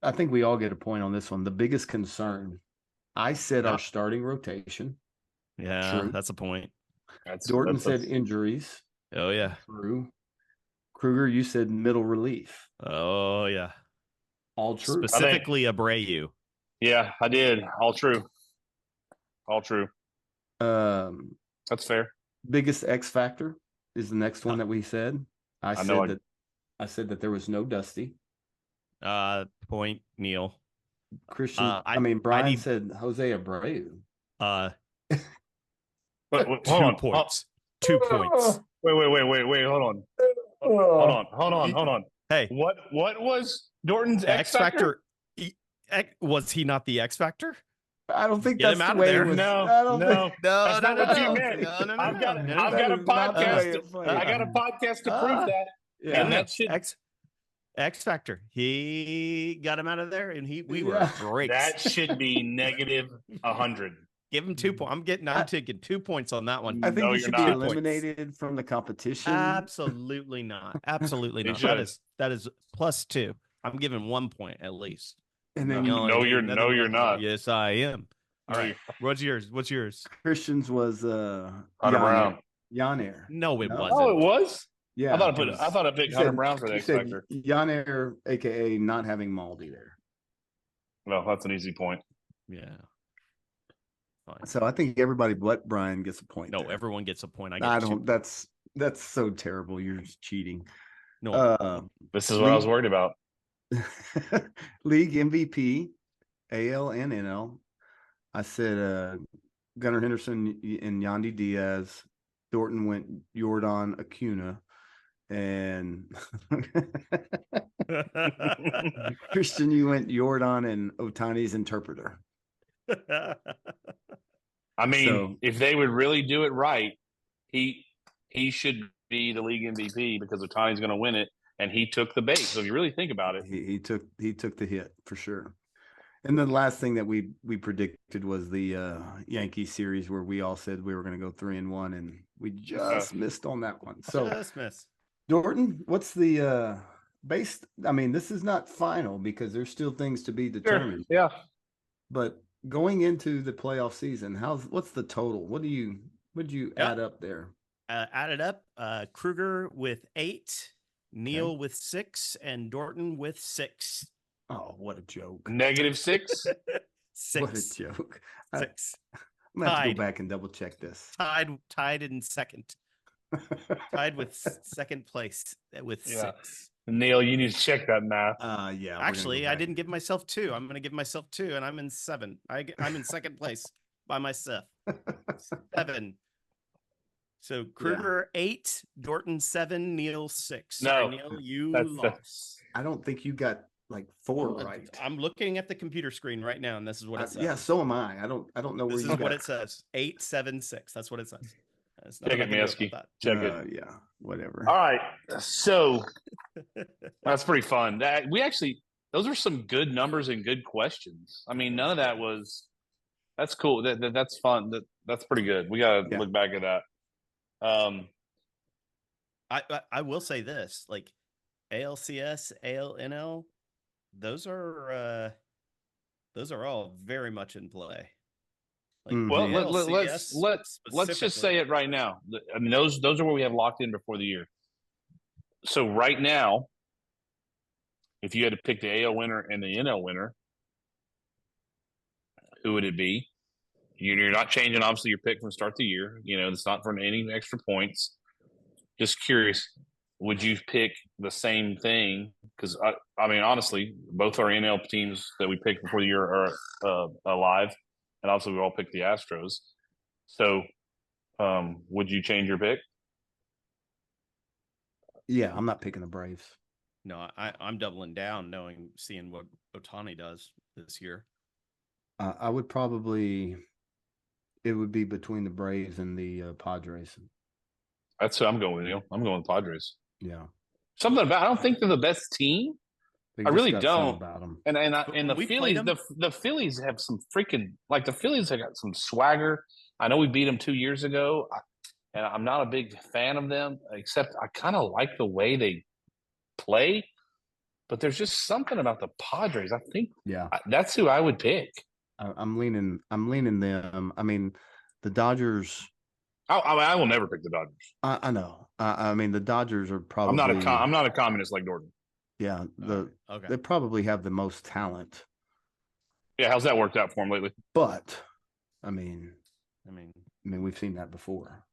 I think we all get a point on this one. The biggest concern, I said our starting rotation. Yeah, true. That's a point. Dorton said injuries. Oh, yeah. True. Kruger, you said middle relief. Oh, yeah. All true. Specifically Abreu. Yeah, I did. All true. All true. That's fair. Biggest X factor is the next one that we said. I said that there was no Dusty. Point Neil. Christian. Brian said Jose Abreu. Hold 2 on. points. 2 points. Wait. Hold on. Hey, what was Dorton's X factor? Was he not the X factor? I don't think that's the way it was. No. That's not what you meant. I've got a podcast. I got a podcast to prove that. Yeah. And that shit. X factor. He got him out of there, and we were great. That should be negative 100. Give him 2 points. I'm taking 2 points on that one. I think you should be eliminated from the competition. Absolutely not. Absolutely not. That is +2. I'm giving 1 point at least. And then you're not. Yes, I am. All right. What's yours? Christian's was Hunter Brown. Yanair. No, it wasn't. Oh, it was? Yeah. I thought I picked Hunter Brown for the X factor. Yanair, aka not having Maldi there. Well, that's an easy point. Yeah. Fine. So I think everybody but Brian gets a point. No, there. Everyone gets a point. I don't. That's so terrible. You're just cheating. No. This is what I was worried about. League MVP, AL and NL. I said Gunnar Henderson and Yandy Diaz. Dorton went Jordan Acuna. And Christian, you went Jordan and Otani's interpreter. I mean, if they would really do it right, he should be the league MVP because Otani's going to win it, and he took the bait. So if you really think about it, he took the hit for sure. And the last thing that we predicted was the Yankee series where we all said we were going to go 3-1, and we just missed on that one. So just missed. Dorton, what's the this is not final because there's still things to be determined. Sure. Yeah. But going into the playoff season, what's the total? What do you add up there? Added up, Kruger with 8, Neal with 6, and Dorton with 6. Oh, what a joke. -6? 6. What a joke. 6. I'm going to have to go back and double check this. Tied in second. Tied with second place with 6. Neal, you need to check that math. Yeah. Actually, I didn't give myself 2. I'm going to give myself 2, and I'm in 7. I'm in second place by myself. 7. So Kruger 8, Dorton 7, Neal 6. No, sorry, Neal, you lost. I don't think you got like 4 right. I'm looking at the computer screen right now, and this is what it says. Yeah, so am I. I don't know where this you is what it says. 8, 7, 6. That's what it says. Check it, Miesky. Check it. Yeah, whatever. All right. So that's pretty fun. Those are some good numbers and good questions. I mean, none of that that's cool. That's fun. That's pretty good. We got to look back at that. I will say this, like ALCS, ALNL, those are all very much in play. Like, well, let's just say it right now. I mean, those are where we have locked in before the year. So right now, if you had to pick the AL winner and the NL winner, who would it be? You're not changing, obviously, your pick from start of the year. It's not for any extra points. Just curious, would you pick the same thing? Because, I mean, honestly, both our NL teams that we picked before the year are alive. And obviously, we all picked the Astros. So, would you change your pick? Yeah, I'm not picking the Braves. No, I'm doubling down, seeing what Ohtani does this year. I would probably. It would be between the Braves and the Padres. That's who I'm going with. I'm going with Padres. Yeah. Something about. I don't think they're the best team. I really don't. About them. And the Phillies, the Phillies have some freaking the Phillies have got some swagger. I know we beat them 2 years ago, and I'm not a big fan of them. Except I kind of like the way they play, but there's just something about the Padres. I think that's who I would pick. I'm leaning them. I mean, the Dodgers. I will never pick the Dodgers. I know. I mean, the Dodgers are probably. I'm not a communist like Dorton. Yeah, they probably have the most talent. Yeah, how's that worked out for them lately? But, I mean, we've seen that before.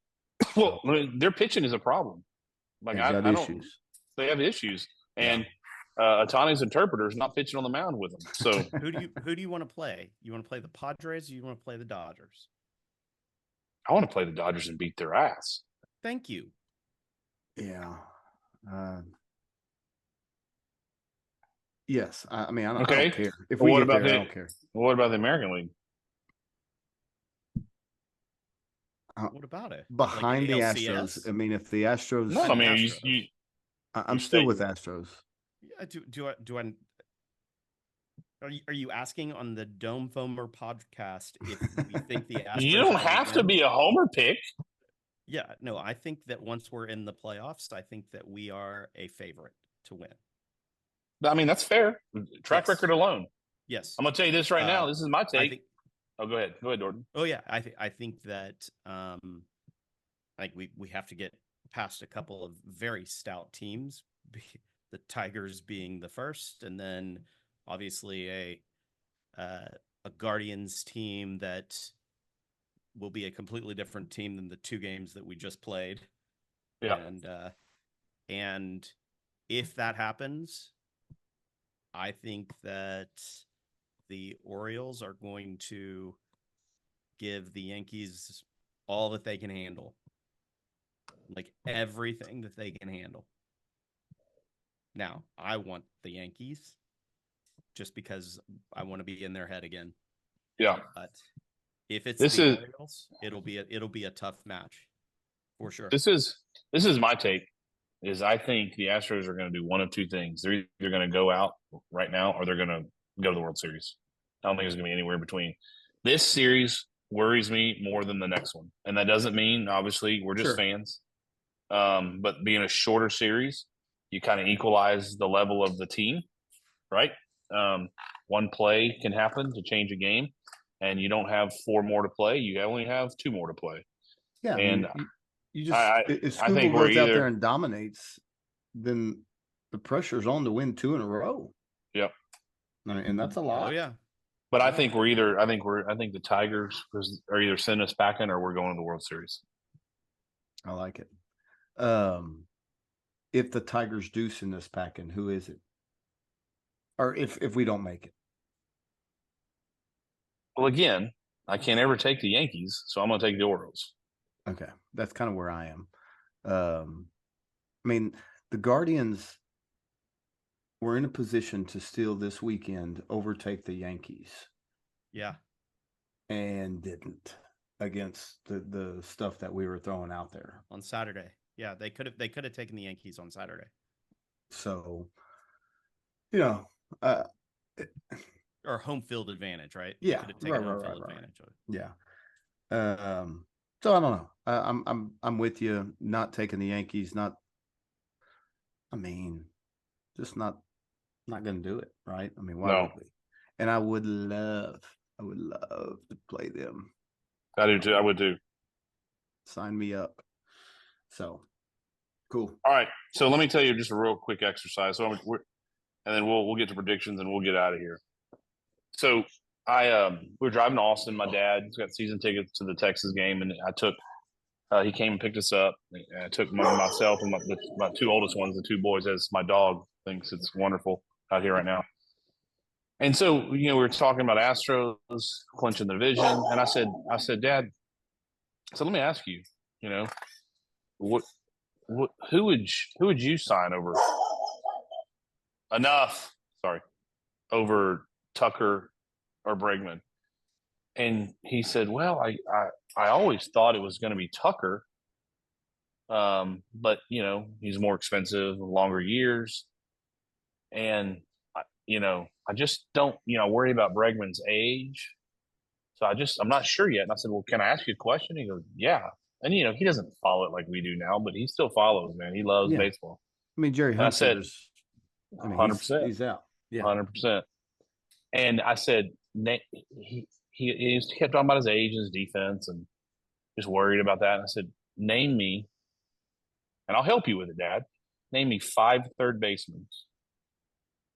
Well, their pitching is a problem. Like I don't. Issues. They have issues, and Ohtani's interpreter is not pitching on the mound with them. So who do you want to play? You want to play the Padres, or you want to play the Dodgers? I want to play the Dodgers and beat their ass. Thank you. Yeah. Yes. I mean, I don't care. If we get there, I don't care. What about the American League? What about it? Behind the Astros. I mean, if the Astros. No, I mean, I'm still with Astros. Do I? Are you asking on the Dome Foamer podcast if we think the Astros? You don't have to be a homer pick. Yeah, no, I think that once we're in the playoffs, I think that we are a favorite to win. I mean, that's fair. Track record alone. Yes. I'm going to tell you this right now. This is my take. Go ahead. Go ahead, Dorton. Oh, yeah. I think that we have to get past a couple of very stout teams, the Tigers being the first, and then obviously a Guardians team that will be a completely different team than the 2 games that we just played. Yeah. And if that happens, I think that the Orioles are going to give the Yankees all that they can handle. Like everything that they can handle. Now, I want the Yankees just because I want to be in their head again. Yeah. But if it's the Orioles, it'll be a tough match for sure. This is my take. Is I think the Astros are going to do one of 2 things. They're either going to go out right now or they're going to go to the World Series. I don't think there's going to be anywhere in between. This series worries me more than the next one. And that doesn't mean, obviously, we're just fans. But being a shorter series, you kind of equalize the level of the team, right? One play can happen to change a game, and you don't have 4 more to play. You only have 2 more to play. Yeah, and I mean, you just if I think Schugle goes out there and dominates, then the pressure's on to win 2 in a row. Yep. And that's a lot. Oh yeah. But I think I think the Tigers are either sending us back in or we're going to the World Series. I like it. If the Tigers do send us back in, who is it? Or if we don't make it? Well, again, I can't ever take the Yankees, so I'm going to take the Orioles. Okay, that's kind of where I am. I mean, the Guardians were in a position to still this weekend overtake the Yankees. Yeah. And didn't against the stuff that we were throwing out there on Saturday. Yeah, they could have taken the Yankees on Saturday. So, or home field advantage, right? Yeah, could have taken home field advantage. Yeah. So I don't know. I'm with you. Not taking the Yankees. Just not going to do it, right? I mean, why would we? And I would love to play them. I do too. I would too. Sign me up. So cool. All right. So let me tell you just a real quick exercise. So and then we'll get to predictions and we'll get out of here. So we were driving to Austin. My dad's got season tickets to the Texas game, and I took. He came and picked us up. I took myself and my 2 oldest ones, the 2 boys, as my dog thinks it's wonderful out here right now. And so, we were talking about Astros clinching the division, and I said, Dad, so let me ask you, who would you sign over Tucker or Bregman? And he said, well, I always thought it was going to be Tucker. But he's more expensive, longer years. And, I just don't, worry about Bregman's age. So I'm not sure yet. And I said, well, can I ask you a question? He goes, yeah. And, he doesn't follow it like we do now, but he still follows, man. He loves baseball. I mean, Jerry Hunter's, 100%. He's out. Yeah. 100%. And I said, he kept talking about his age and his defense and just worried about that. And I said, name me, and I'll help you with it, Dad. Name me 5 third basemen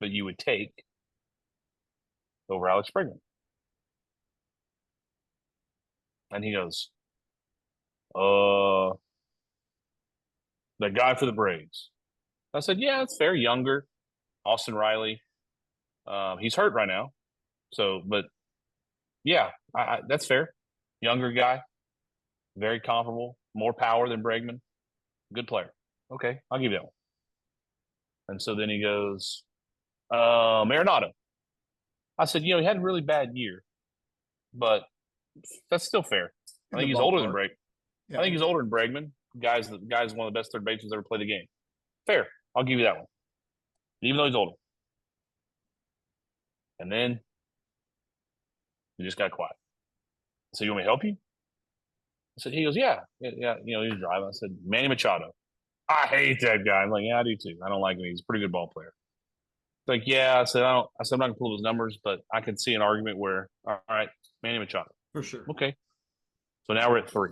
that you would take over Alex Bregman. And he goes, the guy for the Braves. I said, yeah, that's fair. Younger, Austin Riley. He's hurt right now. So, but yeah, that's fair. Younger guy, very comparable, more power than Bregman. Good player. Okay, I'll give you that one. And so then he goes, Arenado. I said, he had a really bad year, but that's still fair. I think he's older than Bregman. Yeah. I think he's older than Bregman. Guy's one of the best third basemen ever played the game. Fair. I'll give you that one. Even though he's older. And then he just got quiet. So you want me to help you? I said, he goes, yeah. He was driving. I said, Manny Machado. I hate that guy. I'm like, yeah, I do too. I don't like him. He's a pretty good ball player. Like, yeah, I said, I'm not gonna pull those numbers, but I can see an argument where, all right, Manny Machado. For sure. Okay. So now we're at 3.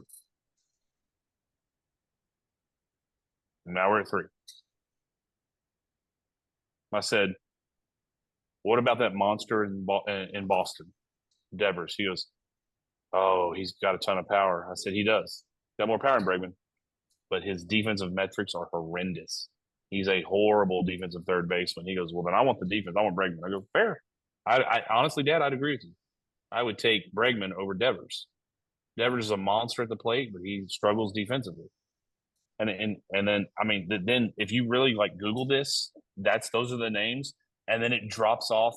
Now we're at 3. I said, what about that monster in Boston, Devers? He goes, oh, he's got a ton of power. I said, he does. Got more power than Bregman, but his defensive metrics are horrendous. He's a horrible defensive third baseman. He goes, well, then I want the defense. I want Bregman. I go, fair. I honestly, Dad, I'd agree with you. I would take Bregman over Devers. Devers is a monster at the plate, but he struggles defensively. And then, I mean, then if you really Google this, those are the names, and then it drops off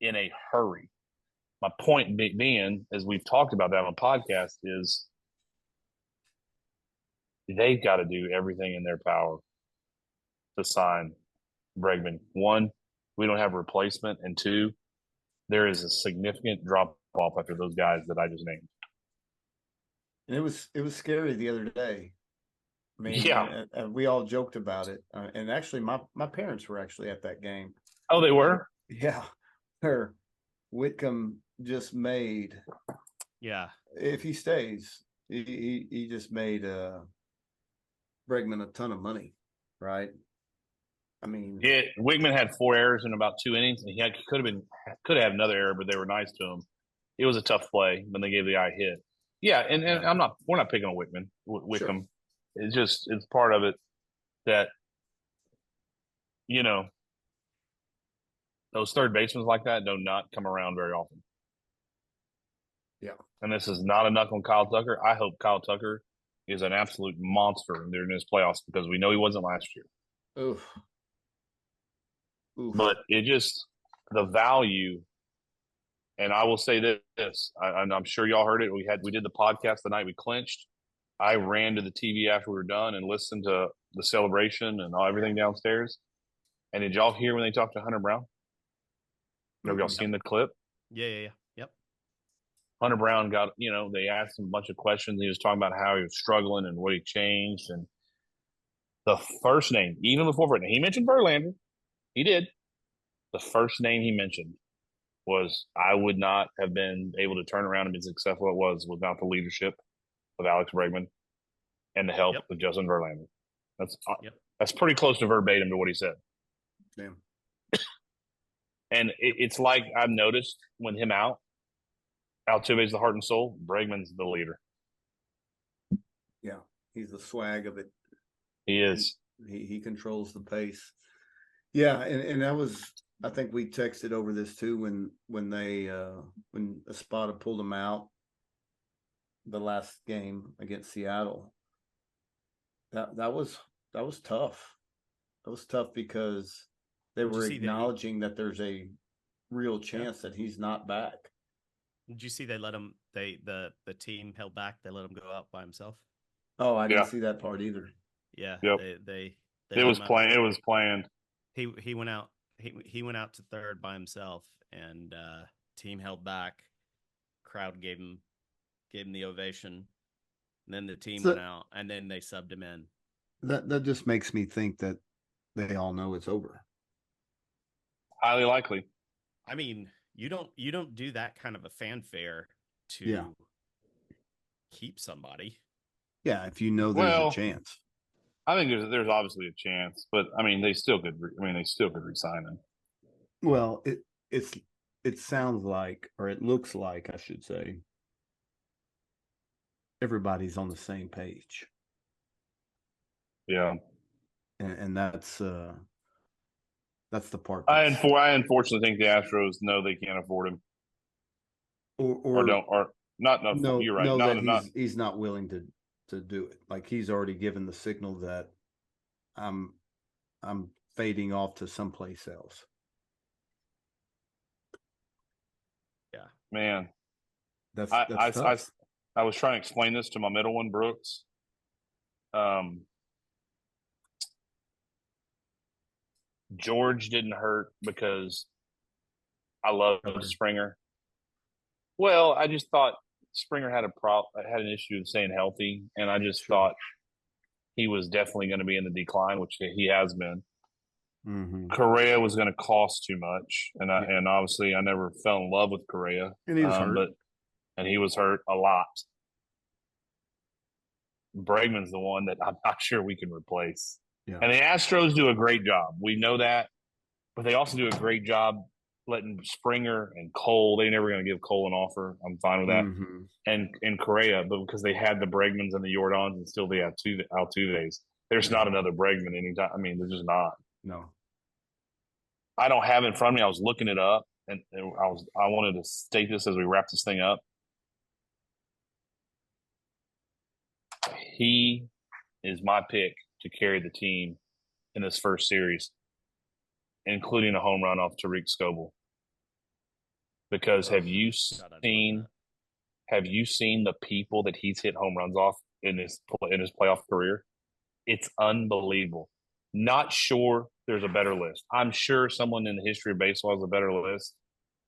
in a hurry. My point being, as we've talked about that on the podcast, is they've got to do everything in their power to sign Bregman. 1, we don't have a replacement, and 2, there is a significant drop off after those guys that I just named. And it was scary the other day I mean, Yeah. and we all joked about it. And actually, my parents were actually at that game. Oh, they were? Yeah. Her Whitcomb just made. Yeah. If he stays, he just made Bregman a ton of money, right? I mean, yeah. Wigman had 4 errors in about 2 innings, and he could have had another error, but they were nice to him. It was a tough play when they gave the eye hit. Yeah, and we're not picking on Wickham. Sure. It's part of it that, you know, those third basemen like that do not come around very often. Yeah. And this is not a knock on Kyle Tucker. I hope Kyle Tucker is an absolute monster during this playoffs because we know he wasn't last year. Oof. But the value, and I will say this, I'm sure y'all heard it. We did the podcast the night we clinched. I ran to the TV after we were done and listened to the celebration and everything downstairs. And did y'all hear when they talked to Hunter Brown? Have y'all seen the clip? Yeah. Yep. Hunter Brown got, they asked him a bunch of questions. He was talking about how he was struggling and what he changed. And the first name, even before he mentioned Verlander, he did. The first name he mentioned was, I would not have been able to turn around and be successful it was without the leadership of Alex Bregman and the help of Justin Verlander. That's pretty close to verbatim to what he said. Damn. And it's like I've noticed when him out, Altuve's the heart and soul, Bregman's the leader. Yeah, he's the swag of it. He is. He controls the pace. Yeah, and that was, I think we texted over this too when Espada pulled him out the last game against Seattle. That was tough. That was tough because they were acknowledging that there's a real chance that he's not back. Did you see they let him? The team held back. They let him go out by himself. Oh, I didn't see that part either. Yeah. Yep. It was planned. It was planned. He went out. He went out to third by himself, and team held back. Crowd gave him the ovation. And then the team went out, and then they subbed him in. That just makes me think that they all know it's over. Highly likely. I mean, you don't do that kind of a fanfare to keep somebody. Yeah, if you know there's a chance. I think there's obviously a chance, but I mean they still could resign him. Well, it sounds like, or it looks like, I should say, everybody's on the same page. Yeah, and that's the part. I unfortunately think the Astros know they can't afford him, or don't, or not. No, you're right. No, he's not willing to do it. Like he's already given the signal that I'm fading off to someplace else. Yeah, man, that's tough. I was trying to explain this to my middle one, Brooks. George didn't hurt because I love Springer. Well, I just thought Springer had an issue of staying healthy, and I just thought he was definitely going to be in the decline, which he has been. Mm-hmm. Correa was going to cost too much, and obviously I never fell in love with Correa, and he was hurt. And he was hurt a lot. Bregman's the one that I'm not sure we can replace. Yeah. And the Astros do a great job. We know that, but they also do a great job letting Springer and Cole. They're never going to give Cole an offer. I'm fine with that. Mm-hmm. And Correa, but because they had the Bregmans and the Jordans, and still they have Altuve's. There's not another Bregman anytime. I mean, there's just not. No. I don't have it in front of me. I was looking it up, and I wanted to state this as we wrap this thing up. He is my pick to carry the team in this first series, including a home run off Tariq Skubal. Because have you seen the people that he's hit home runs off in his playoff career? It's unbelievable. Not sure there's a better list. I'm sure someone in the history of baseball has a better list.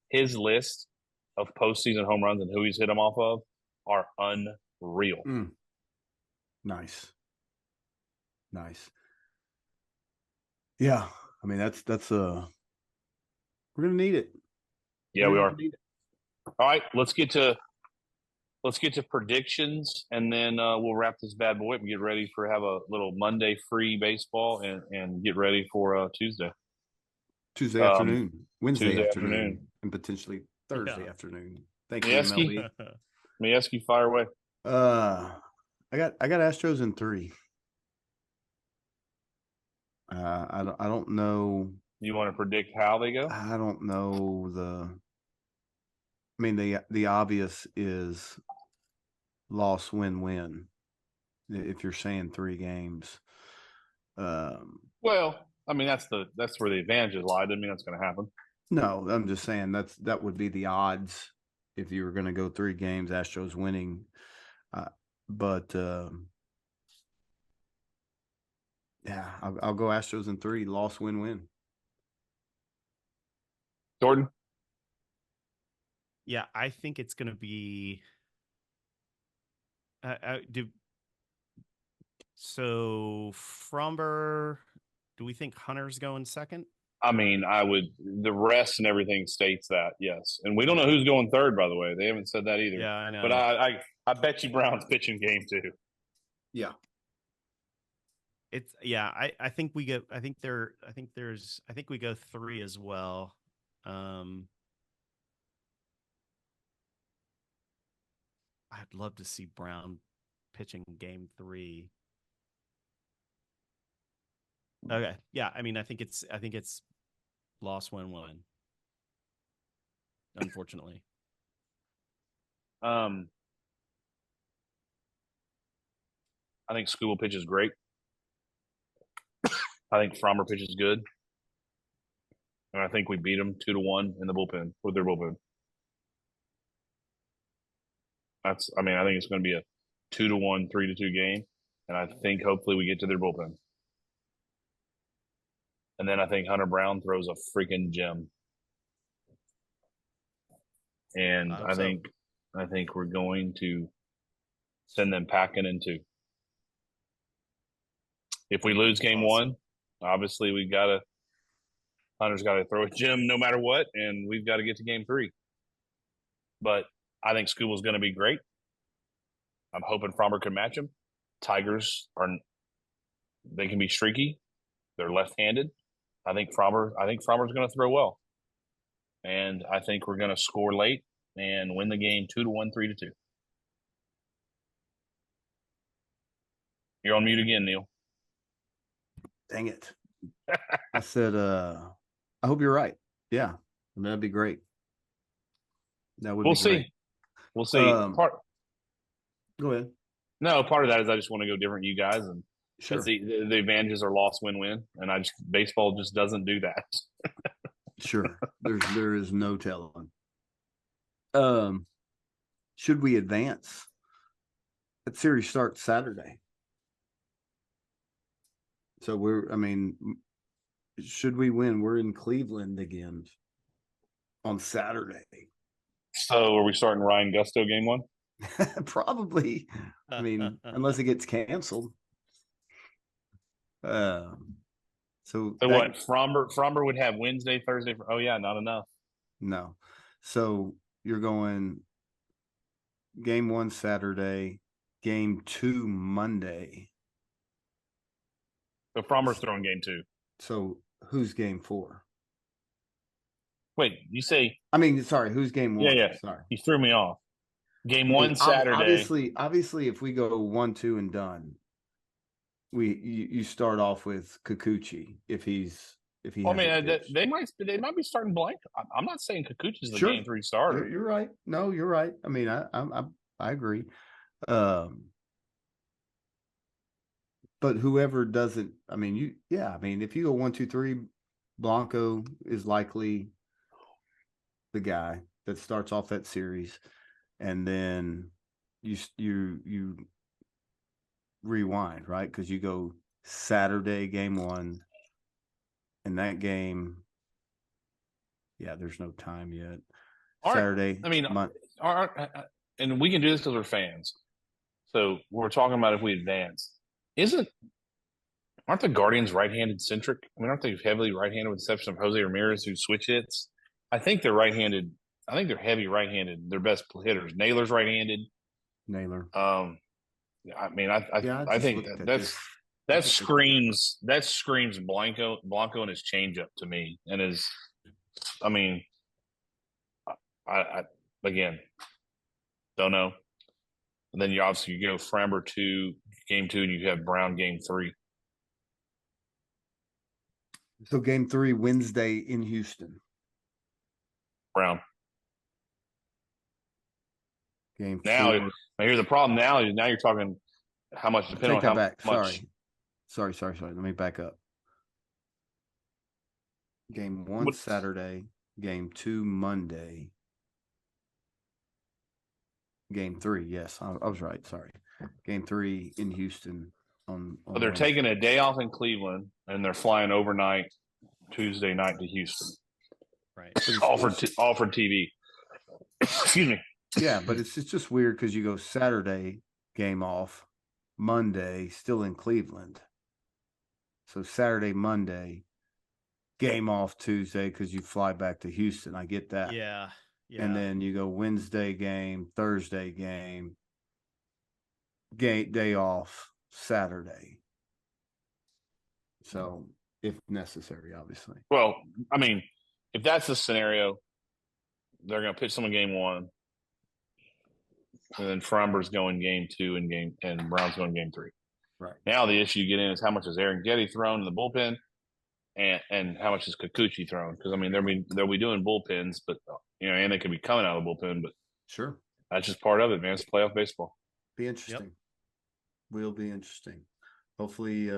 His list of postseason home runs and who he's hit them off of are unreal. Nice. Nice. Yeah, I mean that's we're gonna need it. Yeah, we are. All right, let's get to predictions, and then we'll wrap this bad boy up and get ready for have a little Monday free baseball, and get ready for Tuesday afternoon, Wednesday Tuesday afternoon, and potentially Thursday afternoon. Thank you, MLB. Miejski, fire away. I got Astros in 3. I don't know. You want to predict how they go? I don't know I mean the obvious is loss win. If you're saying 3 games. Well, I mean that's where the advantages lie. Doesn't mean that's going to happen. No, I'm just saying that would be the odds if you were going to go 3 games, Astros winning. But yeah, I'll go Astros in 3, loss win. Jordan? Yeah, I think it's going to be. So Fromber, do we think Hunter's going second? I mean, the rest and everything states that, yes. And we don't know who's going third, by the way. They haven't said that either. Yeah, I know. But I bet you Brown's pitching game 2. Yeah. I think we go. I think we go 3 as well. I'd love to see Brown pitching game 3. Okay. Yeah. I mean, I think it's loss win. Unfortunately. I think School pitches great. I think Frommer pitches good. And I think we beat them 2-1 in the bullpen with their bullpen. I think it's going to be a 2-1, 3-2 game. And I think hopefully we get to their bullpen. And then I think Hunter Brown throws a freaking gem. And I think we're going to send them packing in 2. If we lose game 1, obviously Hunter's got to throw a gem no matter what, and we've got to get to game 3. But I think School's going to be great. I'm hoping Frommer can match him. Tigers they can be streaky. They're left-handed. I think Frommer's going to throw well. And I think we're going to score late and win the game 2-1, 3-2. You're on mute again, Neil. Dang it. I said, I hope you're right. Yeah. That'd be great. We'll see. We'll see. Go ahead. No, part of that is I just want to go different you guys, and sure. The advantages are loss win, and baseball just doesn't do that. Sure. There is no telling. Should we advance? That series starts Saturday. So should we win? We're in Cleveland again on Saturday. So are we starting Ryan Gusto game 1? Probably. I mean, unless it gets canceled. So what? Fromber would have Wednesday, Thursday. Oh yeah, not enough. No. So you're going game 1 Saturday, game 2 Monday. So Frommer's throwing game 2. So who's game 4? Wait, you say? I mean, sorry, who's game 1? Yeah. Sorry, you threw me off. Game 1 Saturday. Obviously, if we go 1-2 and done, you start off with Kikuchi if he. Well, I mean, they might be starting blank. I'm not saying Kikuchi's the game 3 starter. You're right. No, you're right. I mean, I agree. But whoever doesn't, I mean, if you go 1-2-3, Blanco is likely the guy that starts off that series, and then you rewind, right? Because you go Saturday game 1, and that game, there's no time yet. Saturday. I mean, and we can do this because we're fans. So we're talking about if we advance. Isn't Aren't the Guardians right-handed centric? I mean, aren't they heavily right-handed with the exception of Jose Ramirez, who switch hits? I think they're right-handed. I think they're heavy right-handed. Their best hitters. Naylor's right-handed. Naylor. I mean, I think that screams Blanco and his changeup to me, and his. I mean, I again don't know. And then you obviously go Framber game 2, and you have Brown game 3. So game 3 Wednesday in Houston. Brown. Game now, 4. Here's the problem. Now you're talking how much depending on how back. much. Sorry. Let me back up. Game 1 Saturday. Game 2 Monday. Game 3. Yes, I was right. Sorry. Game 3 in Houston. But they're taking a day off in Cleveland, and they're flying overnight Tuesday night to Houston. Right. All for TV. Excuse me. Yeah, but it's just weird because you go Saturday, game off, Monday, still in Cleveland. So Saturday, Monday, game off Tuesday because you fly back to Houston. I get that. Yeah. And then you go Wednesday game, Thursday game, day off, Saturday. So if necessary, obviously. Well, I mean, if that's the scenario, they're going to pitch someone game 1, and then Framber's going game 2 and Brown's going game 3. Right. Now the issue you get in is how much is Aaron Getty thrown in the bullpen, and how much is Kikuchi thrown? Because I mean they'll be doing bullpens, but and they could be coming out of the bullpen, but sure, that's just part of it, man. It's playoff baseball. Be interesting. Yep. Will be interesting. Hopefully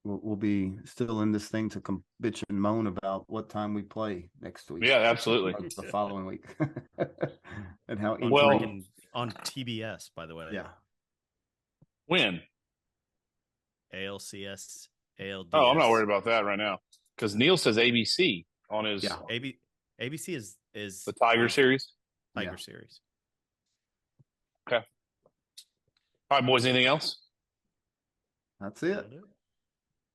we'll be still in this thing to bitch and moan about what time we play next week. Yeah, absolutely. The following week. And how on TBS, by the way. Yeah. When? ALCS, ALDS. Oh, I'm not worried about that right now because Neil says ABC on his. Yeah, ABC is the Tiger Series. Tiger Series. Okay. All right, boys. Anything else? That's it.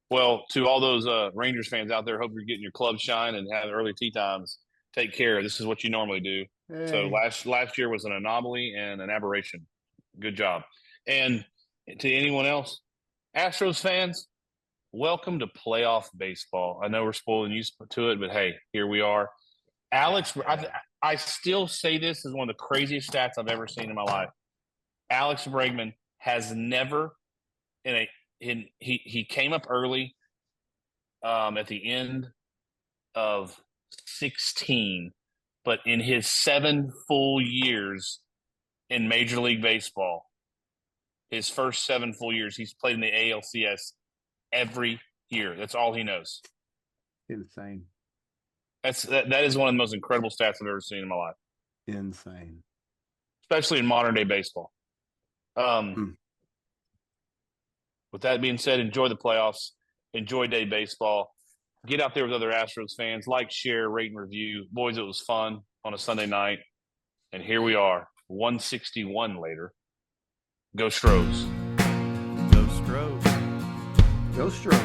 Well, to all those Rangers fans out there, hope you're getting your club shine and have early tee times. Take care. This is what you normally do. Hey. So last year was an anomaly and an aberration. Good job. And to anyone else, Astros fans, welcome to playoff baseball. I know we're spoiling you to it, but hey, here we are. Alex, I still say this is one of the craziest stats I've ever seen in my life. Alex Bregman has never he came up early at the end of 16, but in his 7 full years in Major League Baseball, his first 7 full years, he's played in the ALCS every year. That's all he knows. Insane. That is one of the most incredible stats I've ever seen in my life. Insane. Especially in modern day baseball. With that being said, enjoy the playoffs. Enjoy day baseball. Get out there with other Astros fans. Like, share, rate, and review. Boys, it was fun on a Sunday night. And here we are, 161 later. Go Stros. Go Stros. Go Stros.